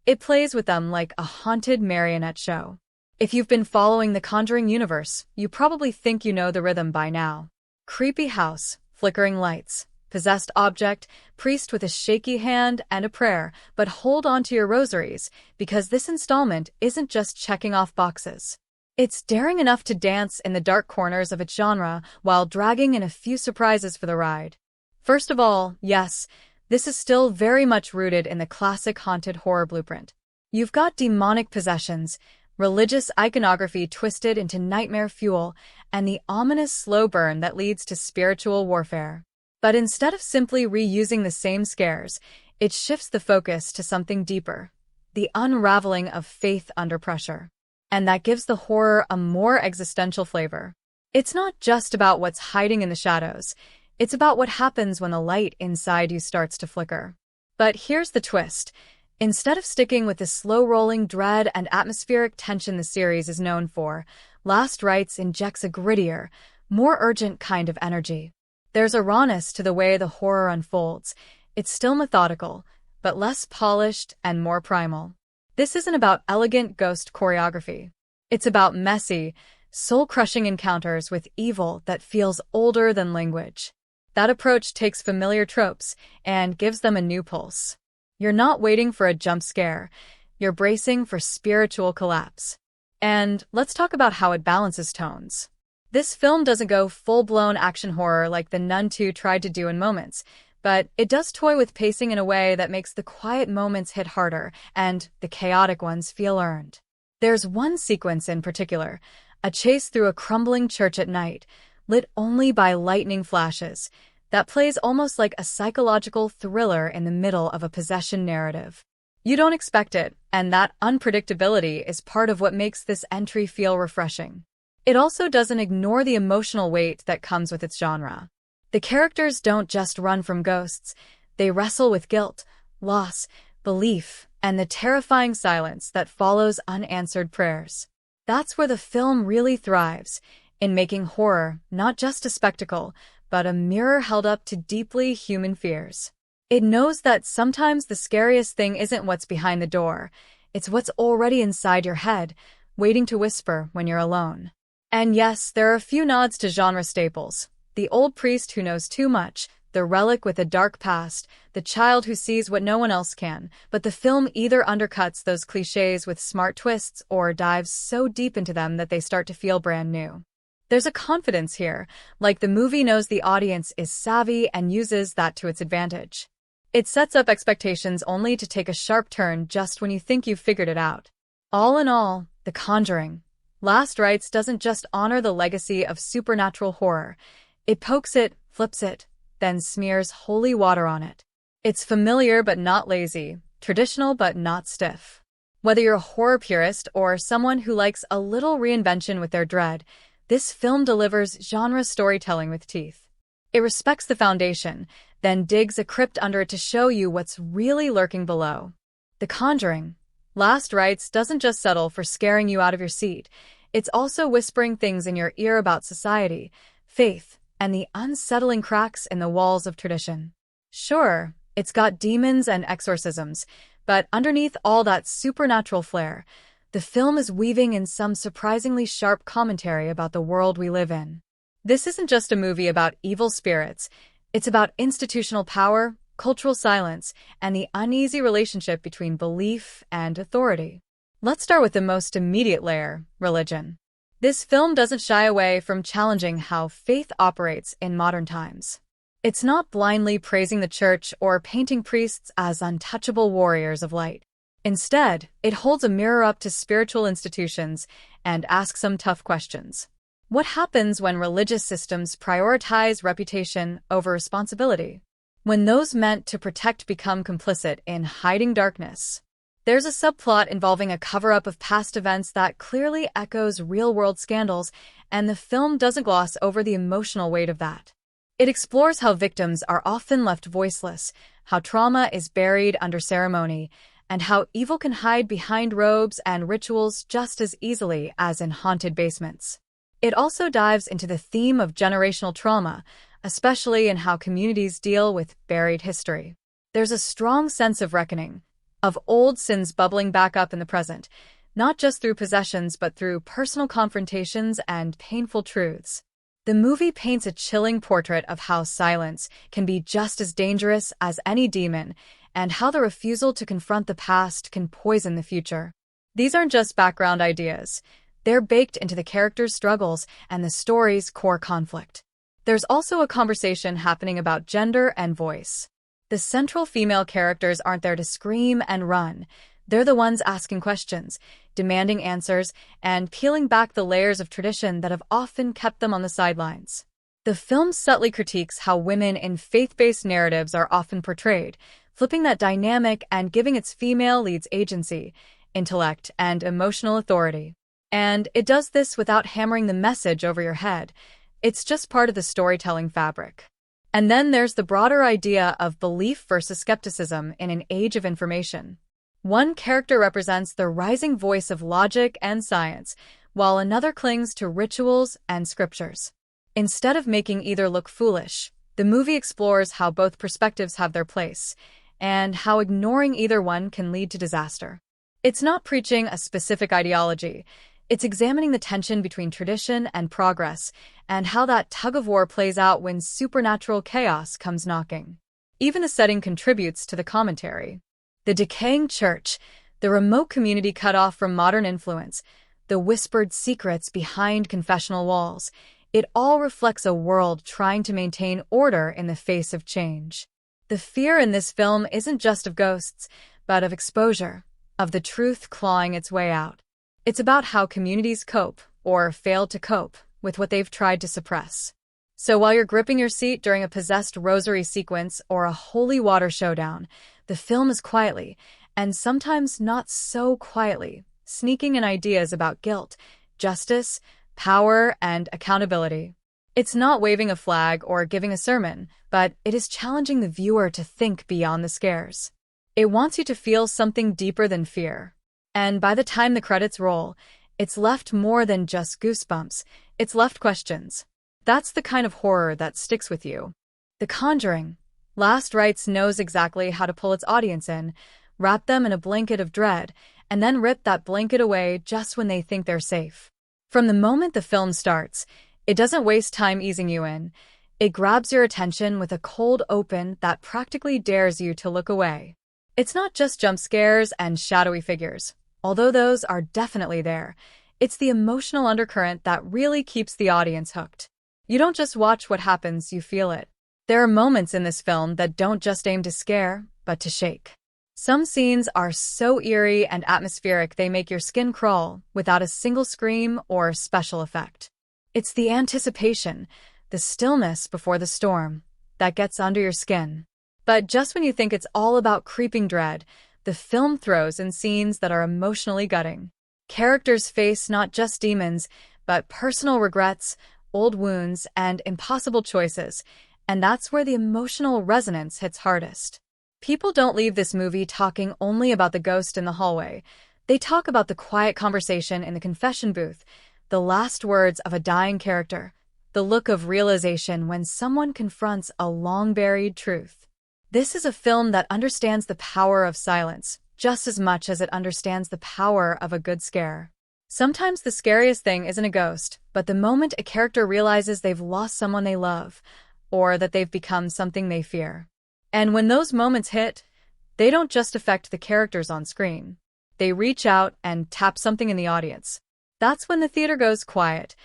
it plays with them like a haunted marionette show. If you've been following the Conjuring universe, you probably think you know the rhythm by now. Creepy house, flickering lights, possessed object, priest with a shaky hand and a prayer, but hold on to your rosaries, because this installment isn't just checking off boxes. It's daring enough to dance in the dark corners of its genre while dragging in a few surprises for the ride. First of all, yes, this is still very much rooted in the classic haunted horror blueprint. You've got demonic possessions, religious iconography twisted into nightmare fuel, and the ominous slow burn that leads to spiritual warfare. But instead of simply reusing the same scares, it shifts the focus to something deeper, the unraveling of faith under pressure. And that gives the horror a more existential flavor. It's not just about what's hiding in the shadows, it's about what happens when the light inside you starts to flicker. But here's the twist. Instead of sticking with the slow-rolling dread and atmospheric tension the series is known for, Last Rites injects a grittier, more urgent kind of energy. There's a rawness to the way the horror unfolds. It's still methodical, but less polished and more primal. This isn't about elegant ghost choreography. It's about messy, soul-crushing encounters with evil that feels older than language. That approach takes familiar tropes and gives them a new pulse. You're not waiting for a jump scare. You're bracing for spiritual collapse. And let's talk about how it balances tones. This film doesn't go full-blown action horror like The Nun 2 tried to do in moments, but it does toy with pacing in a way that makes the quiet moments hit harder and the chaotic ones feel earned. There's one sequence in particular, a chase through a crumbling church at night, lit only by lightning flashes, that plays almost like a psychological thriller in the middle of a possession narrative. You don't expect it, and that unpredictability is part of what makes this entry feel refreshing. It also doesn't ignore the emotional weight that comes with its genre. The characters don't just run from ghosts, they wrestle with guilt, loss, belief, and the terrifying silence that follows unanswered prayers. That's where the film really thrives, in making horror not just a spectacle, but a mirror held up to deeply human fears. It knows that sometimes the scariest thing isn't what's behind the door, it's what's already inside your head, waiting to whisper when you're alone. And yes, there are a few nods to genre staples. The old priest who knows too much, the relic with a dark past, the child who sees what no one else can, but the film either undercuts those cliches with smart twists or dives so deep into them that they start to feel brand new. There's a confidence here, like the movie knows the audience is savvy and uses that to its advantage. It sets up expectations only to take a sharp turn just when you think you've figured it out. All in all, The Conjuring. Last Rites doesn't just honor the legacy of supernatural horror. It pokes it, flips it, then smears holy water on it. It's familiar but not lazy, traditional but not stiff. Whether you're a horror purist or someone who likes a little reinvention with their dread, this film delivers genre storytelling with teeth. It respects the foundation, then digs a crypt under it to show you what's really lurking below. The Conjuring. Last Rites doesn't just settle for scaring you out of your seat. It's also whispering things in your ear about society, faith, and the unsettling cracks in the walls of tradition. Sure, it's got demons and exorcisms, but underneath all that supernatural flair, the film is weaving in some surprisingly sharp commentary about the world we live in. This isn't just a movie about evil spirits. It's about institutional power, cultural silence, and the uneasy relationship between belief and authority. Let's start with the most immediate layer, religion. This film doesn't shy away from challenging how faith operates in modern times. It's not blindly praising the church or painting priests as untouchable warriors of light. Instead, it holds a mirror up to spiritual institutions and asks some tough questions. What happens when religious systems prioritize reputation over responsibility? When those meant to protect become complicit in hiding darkness? There's a subplot involving a cover-up of past events that clearly echoes real-world scandals, and the film doesn't gloss over the emotional weight of that. It explores how victims are often left voiceless, how trauma is buried under ceremony, and how evil can hide behind robes and rituals just as easily as in haunted basements. It also dives into the theme of generational trauma, especially in how communities deal with buried history. There's a strong sense of reckoning, of old sins bubbling back up in the present, not just through possessions but through personal confrontations and painful truths. The movie paints a chilling portrait of how silence can be just as dangerous as any demon, and how the refusal to confront the past can poison the future. These aren't just background ideas. They're baked into the characters' struggles and the story's core conflict. There's also a conversation happening about gender and voice. The central female characters aren't there to scream and run. They're the ones asking questions, demanding answers, and peeling back the layers of tradition that have often kept them on the sidelines. The film subtly critiques how women in faith-based narratives are often portrayed, flipping that dynamic and giving its female leads agency, intellect, and emotional authority. And it does this without hammering the message over your head. It's just part of the storytelling fabric. And then there's the broader idea of belief versus skepticism in an age of information. One character represents the rising voice of logic and science, while another clings to rituals and scriptures. Instead of making either look foolish, the movie explores how both perspectives have their place, and how ignoring either one can lead to disaster. It's not preaching a specific ideology. It's examining the tension between tradition and progress, and how that tug-of-war plays out when supernatural chaos comes knocking. Even the setting contributes to the commentary. The decaying church, the remote community cut off from modern influence, the whispered secrets behind confessional walls, it all reflects a world trying to maintain order in the face of change. The fear in this film isn't just of ghosts, but of exposure, of the truth clawing its way out. It's about how communities cope, or fail to cope, with what they've tried to suppress. So while you're gripping your seat during a possessed rosary sequence or a holy water showdown, the film is quietly, and sometimes not so quietly, sneaking in ideas about guilt, justice, power, and accountability. It's not waving a flag or giving a sermon, but it is challenging the viewer to think beyond the scares. It wants you to feel something deeper than fear. And by the time the credits roll, it's left more than just goosebumps. It's left questions. That's the kind of horror that sticks with you. The Conjuring. Last Rites knows exactly how to pull its audience in, wrap them in a blanket of dread, and then rip that blanket away just when they think they're safe. From the moment the film starts, it doesn't waste time easing you in. It grabs your attention with a cold open that practically dares you to look away. It's not just jump scares and shadowy figures, although those are definitely there. It's the emotional undercurrent that really keeps the audience hooked. You don't just watch what happens, you feel it. There are moments in this film that don't just aim to scare, but to shake. Some scenes are so eerie and atmospheric they make your skin crawl without a single scream or special effect. It's the anticipation, the stillness before the storm, that gets under your skin. But just when you think it's all about creeping dread, the film throws in scenes that are emotionally gutting. Characters face not just demons, but personal regrets, old wounds, and impossible choices, and that's where the emotional resonance hits hardest. People don't leave this movie talking only about the ghost in the hallway. They talk about the quiet conversation in the confession booth, the last words of a dying character, the look of realization when someone confronts a long-buried truth. This is a film that understands the power of silence just as much as it understands the power of a good scare. Sometimes the scariest thing isn't a ghost, but the moment a character realizes they've lost someone they love, or that they've become something they fear. And when those moments hit, they don't just affect the characters on screen. They reach out and tap something in the audience. That's when the theater goes quiet,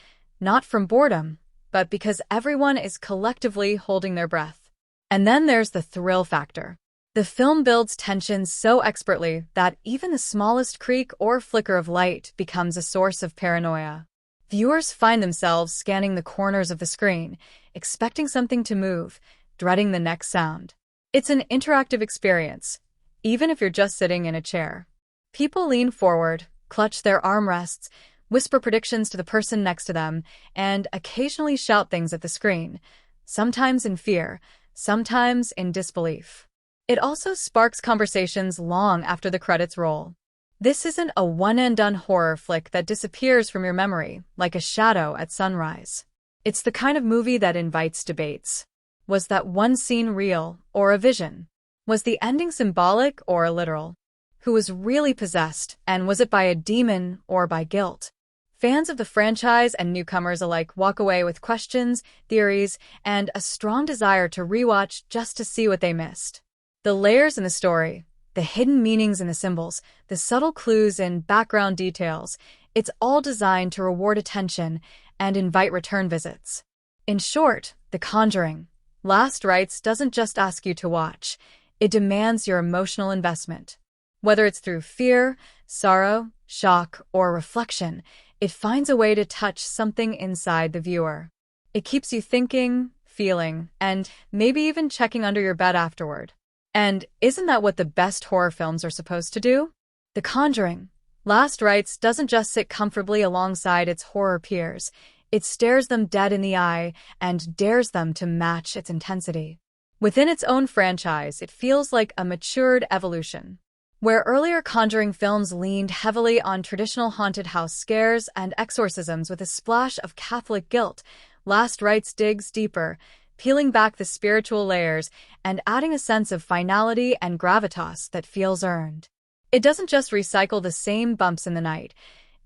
not from boredom, but because everyone is collectively holding their breath. And then there's the thrill factor. The film builds tension so expertly that even the smallest creak or flicker of light becomes a source of paranoia. Viewers find themselves scanning the corners of the screen, expecting something to move, dreading the next sound. It's an interactive experience, even if you're just sitting in a chair. People lean forward, clutch their armrests, whisper predictions to the person next to them, and occasionally shout things at the screen, sometimes in fear, sometimes in disbelief. It also sparks conversations long after the credits roll. This isn't a one-and-done horror flick that disappears from your memory, like a shadow at sunrise. It's the kind of movie that invites debates. Was that one scene real or a vision? Was the ending symbolic or literal? Who was really possessed, and was it by a demon or by guilt? Fans of the franchise and newcomers alike walk away with questions, theories, and a strong desire to rewatch just to see what they missed. The layers in the story, the hidden meanings in the symbols, the subtle clues in background details, it's all designed to reward attention and invite return visits. In short, The Conjuring, Last Rites doesn't just ask you to watch, it demands your emotional investment. Whether it's through fear, sorrow, shock, or reflection, it finds a way to touch something inside the viewer. It keeps you thinking, feeling, and maybe even checking under your bed afterward. And isn't that what the best horror films are supposed to do? The Conjuring, Last Rites doesn't just sit comfortably alongside its horror peers. It stares them dead in the eye and dares them to match its intensity. Within its own franchise, it feels like a matured evolution. Where earlier Conjuring films leaned heavily on traditional haunted house scares and exorcisms with a splash of Catholic guilt, Last Rites digs deeper, peeling back the spiritual layers and adding a sense of finality and gravitas that feels earned. It doesn't just recycle the same bumps in the night.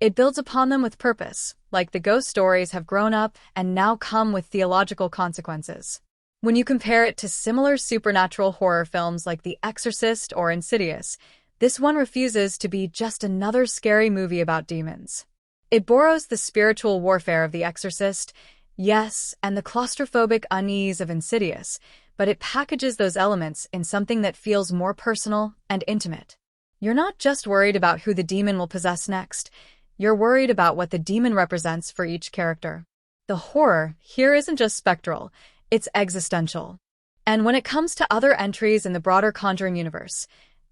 It builds upon them with purpose, like the ghost stories have grown up and now come with theological consequences. When you compare it to similar supernatural horror films like The Exorcist or Insidious, this one refuses to be just another scary movie about demons. It borrows the spiritual warfare of The Exorcist, yes, and the claustrophobic unease of Insidious, but it packages those elements in something that feels more personal and intimate. You're not just worried about who the demon will possess next, you're worried about what the demon represents for each character. The horror here isn't just spectral, it's existential. And when it comes to other entries in the broader Conjuring universe,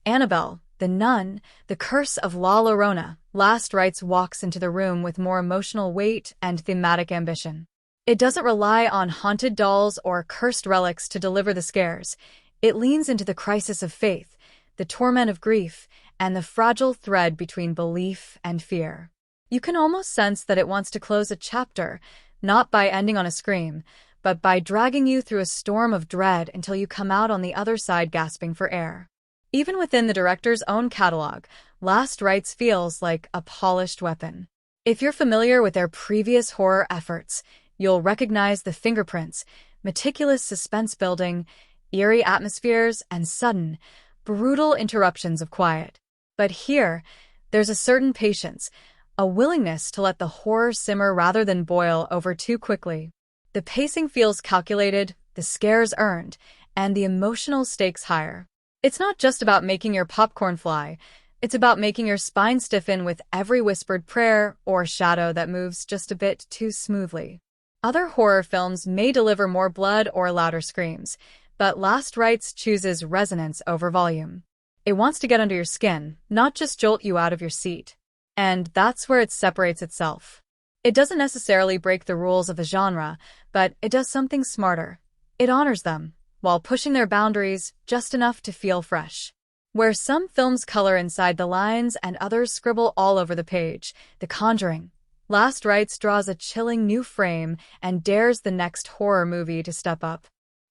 Annabelle, the Nun, The Curse of La Llorona, Last Rites walks into the room with more emotional weight and thematic ambition. It doesn't rely on haunted dolls or cursed relics to deliver the scares. It leans into the crisis of faith, the torment of grief, and the fragile thread between belief and fear. You can almost sense that it wants to close a chapter, not by ending on a scream, but by dragging you through a storm of dread until you come out on the other side gasping for air. Even within the director's own catalog, Last Rites feels like a polished weapon. If you're familiar with their previous horror efforts, you'll recognize the fingerprints, meticulous suspense building, eerie atmospheres, and sudden, brutal interruptions of quiet. But here, there's a certain patience, a willingness to let the horror simmer rather than boil over too quickly. The pacing feels calculated, the scares earned, and the emotional stakes higher. It's not just about making your popcorn fly, it's about making your spine stiffen with every whispered prayer or shadow that moves just a bit too smoothly. Other horror films may deliver more blood or louder screams, but Last Rites chooses resonance over volume. It wants to get under your skin, not just jolt you out of your seat. And that's where it separates itself. It doesn't necessarily break the rules of the genre, but it does something smarter. It honors them, while pushing their boundaries just enough to feel fresh. Where some films color inside the lines and others scribble all over the page, The Conjuring, Last Rites draws a chilling new frame and dares the next horror movie to step up.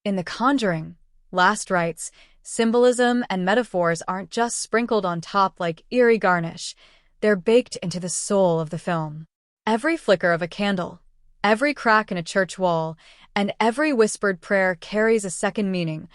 In The Conjuring, Last Rites, symbolism and metaphors aren't just sprinkled on top like eerie garnish. They're baked into the soul of the film. Every flicker of a candle, every crack in a church wall, and every whispered prayer carries a second meaning,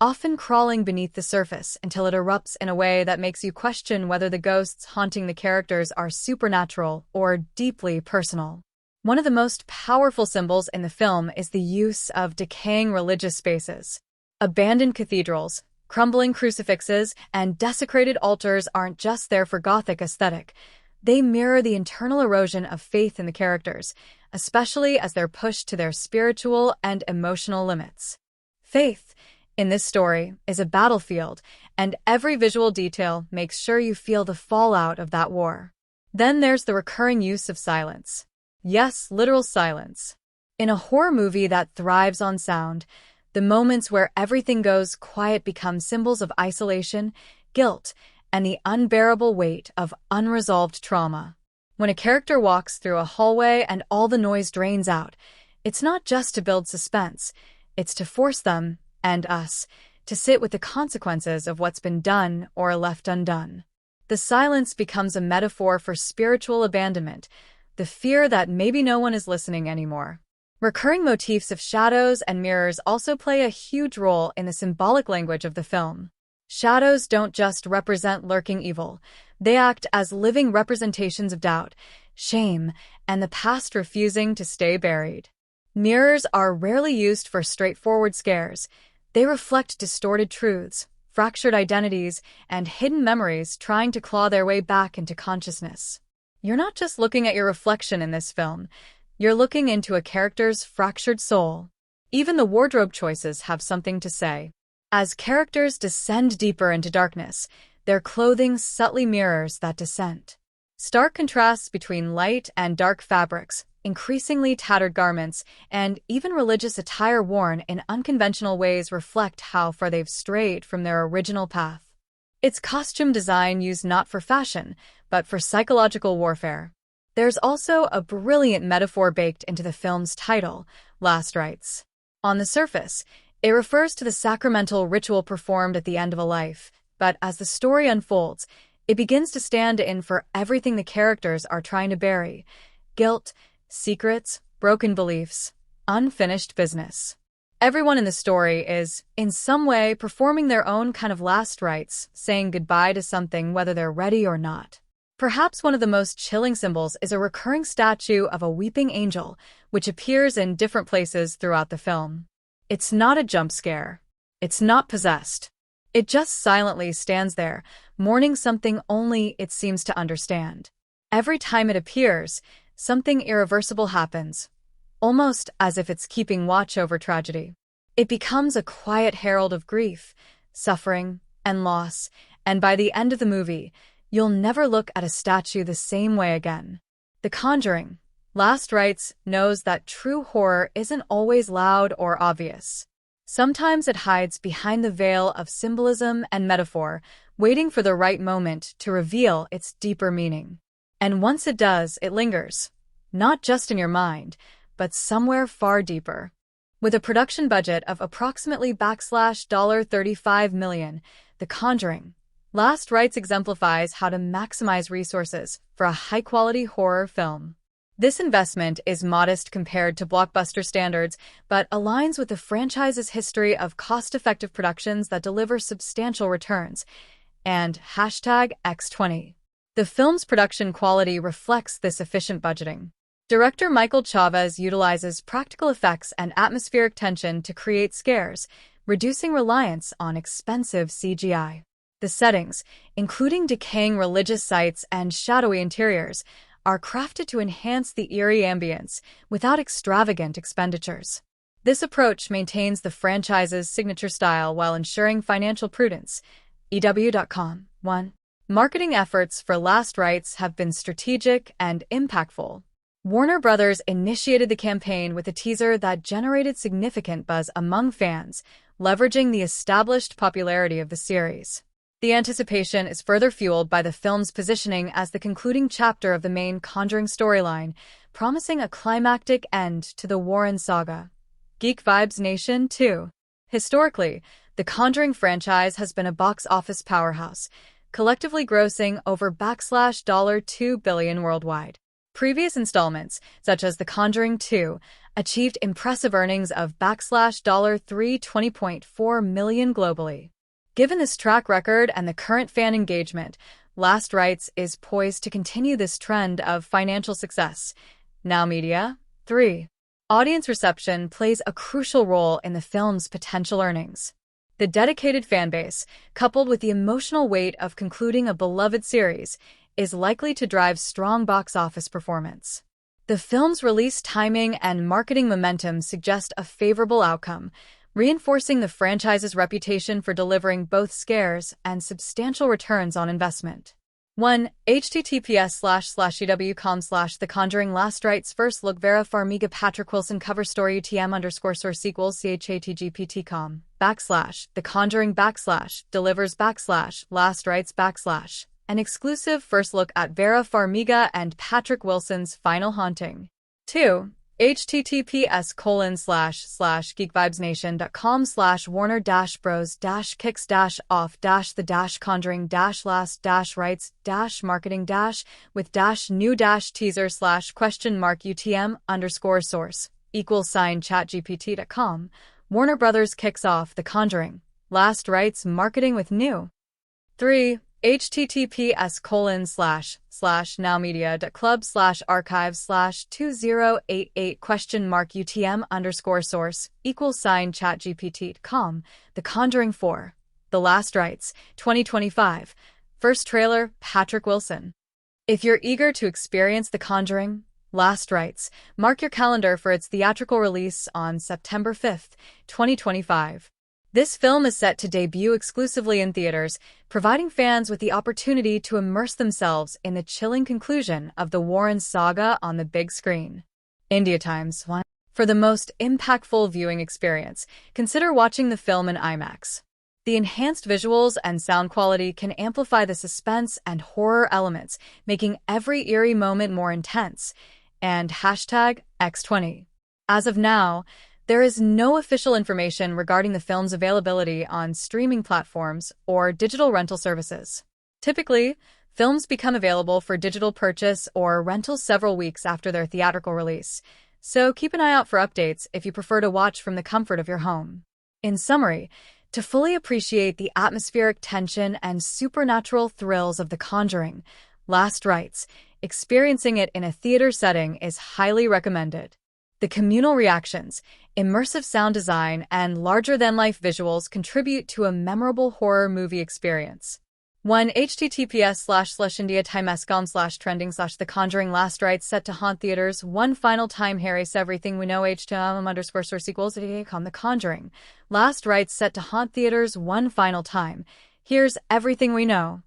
often crawling beneath the surface until it erupts in a way that makes you question whether the ghosts haunting the characters are supernatural or deeply personal. One of the most powerful symbols in the film is the use of decaying religious spaces. Abandoned cathedrals, crumbling crucifixes, and desecrated altars aren't just there for Gothic aesthetic. They mirror the internal erosion of faith in the characters, especially as they're pushed to their spiritual and emotional limits. Faith, in this story, is a battlefield, and every visual detail makes sure you feel the fallout of that war. Then there's the recurring use of silence. Yes, literal silence. In a horror movie that thrives on sound, the moments where everything goes quiet become symbols of isolation, guilt, and the unbearable weight of unresolved trauma. When a character walks through a hallway and all the noise drains out, it's not just to build suspense, it's to force them, and us, to sit with the consequences of what's been done or left undone. The silence becomes a metaphor for spiritual abandonment, the fear that maybe no one is listening anymore. Recurring motifs of shadows and mirrors also play a huge role in the symbolic language of the film. Shadows don't just represent lurking evil, they act as living representations of doubt, shame, and the past refusing to stay buried. Mirrors are rarely used for straightforward scares. They reflect distorted truths, fractured identities, and hidden memories trying to claw their way back into consciousness. You're not just looking at your reflection in this film, you're looking into a character's fractured soul. Even the wardrobe choices have something to say. As characters descend deeper into darkness, their clothing subtly mirrors that descent. Stark contrasts between light and dark fabrics, increasingly tattered garments, and even religious attire worn in unconventional ways reflect how far they've strayed from their original path. It's costume design used not for fashion, but for psychological warfare. There's also a brilliant metaphor baked into the film's title, Last Rites. On the surface, it refers to the sacramental ritual performed at the end of a life, but as the story unfolds, it begins to stand in for everything the characters are trying to bury: guilt, secrets, broken beliefs, unfinished business. Everyone in the story is, in some way, performing their own kind of last rites, saying goodbye to something whether they're ready or not. Perhaps one of the most chilling symbols is a recurring statue of a weeping angel, which appears in different places throughout the film. It's not a jump scare. It's not possessed. It just silently stands there, mourning something only it seems to understand. Every time it appears, something irreversible happens, almost as if it's keeping watch over tragedy. It becomes a quiet herald of grief, suffering, and loss, and by the end of the movie, you'll never look at a statue the same way again. The Conjuring, Last Rites knows that true horror isn't always loud or obvious. Sometimes it hides behind the veil of symbolism and metaphor, waiting for the right moment to reveal its deeper meaning. And once it does, it lingers, not just in your mind, but somewhere far deeper. With a production budget of approximately $35 million, The Conjuring, Last Rites exemplifies how to maximize resources for a high-quality horror film. This investment is modest compared to blockbuster standards, but aligns with the franchise's history of cost-effective productions that deliver substantial returns. And #X20. The film's production quality reflects this efficient budgeting. Director Michael Chaves utilizes practical effects and atmospheric tension to create scares, reducing reliance on expensive CGI. The settings, including decaying religious sites and shadowy interiors, are crafted to enhance the eerie ambience without extravagant expenditures. This approach maintains the franchise's signature style while ensuring financial prudence. EW.com 1. Marketing efforts for Last Rites have been strategic and impactful. Warner Brothers initiated the campaign with a teaser that generated significant buzz among fans, leveraging the established popularity of the series. The anticipation is further fueled by the film's positioning as the concluding chapter of the main Conjuring storyline, promising a climactic end to the Warren saga. Geek Vibes Nation 2. Historically, the Conjuring franchise has been a box office powerhouse, collectively grossing over $2 billion worldwide. Previous installments, such as The Conjuring 2, achieved impressive earnings of $320.4 million globally. Given this track record and the current fan engagement, Last Rites is poised to continue this trend of financial success. Now Media 3. Audience reception plays a crucial role in the film's potential earnings. The dedicated fanbase, coupled with the emotional weight of concluding a beloved series, is likely to drive strong box office performance. The film's release timing and marketing momentum suggest a favorable outcome, reinforcing the franchise's reputation for delivering both scares and substantial returns on investment. 1. https://ew.com/The Conjuring Last Rites First Look Vera Farmiga Patrick Wilson Cover Story UTM_source equals CHATGPT.com /The Conjuring delivers Last Rites / an exclusive first look at Vera Farmiga and Patrick Wilson's final haunting. 2. https://geekvibesnation.com/warner-bros-kicks-off-the-conjuring-with-new-teaser/?UTM_source =ChatGPT.com. Warner Brothers kicks off The Conjuring Last Rites marketing with new. 3. https://nowmedia.club/archives/2088 UTM_source =ChatGPT.com. The Conjuring 4. The Last Rites, 2025. First trailer, Patrick Wilson. If you're eager to experience The Conjuring Last Rites, mark your calendar for its theatrical release on September 5, 2025. This film is set to debut exclusively in theaters, providing fans with the opportunity to immerse themselves in the chilling conclusion of the Warren saga on the big screen. India Times 1. For the most impactful viewing experience, consider watching the film in IMAX. The enhanced visuals and sound quality can amplify the suspense and horror elements, making every eerie moment more intense. And #X20. As of now, there is no official information regarding the film's availability on streaming platforms or digital rental services. Typically, films become available for digital purchase or rental several weeks after their theatrical release, so keep an eye out for updates if you prefer to watch from the comfort of your home. In summary, to fully appreciate the atmospheric tension and supernatural thrills of The Conjuring Last Rites, experiencing it in a theater setting is highly recommended. The communal reactions, immersive sound design, and larger-than-life visuals contribute to a memorable horror movie experience. 1. https://indiatimescom/trending/The Conjuring Last Rites set to haunt theaters one final time. Here's everything we know. htm_source equals The Conjuring Last Rites set to haunt theaters one final time. Here's everything we know.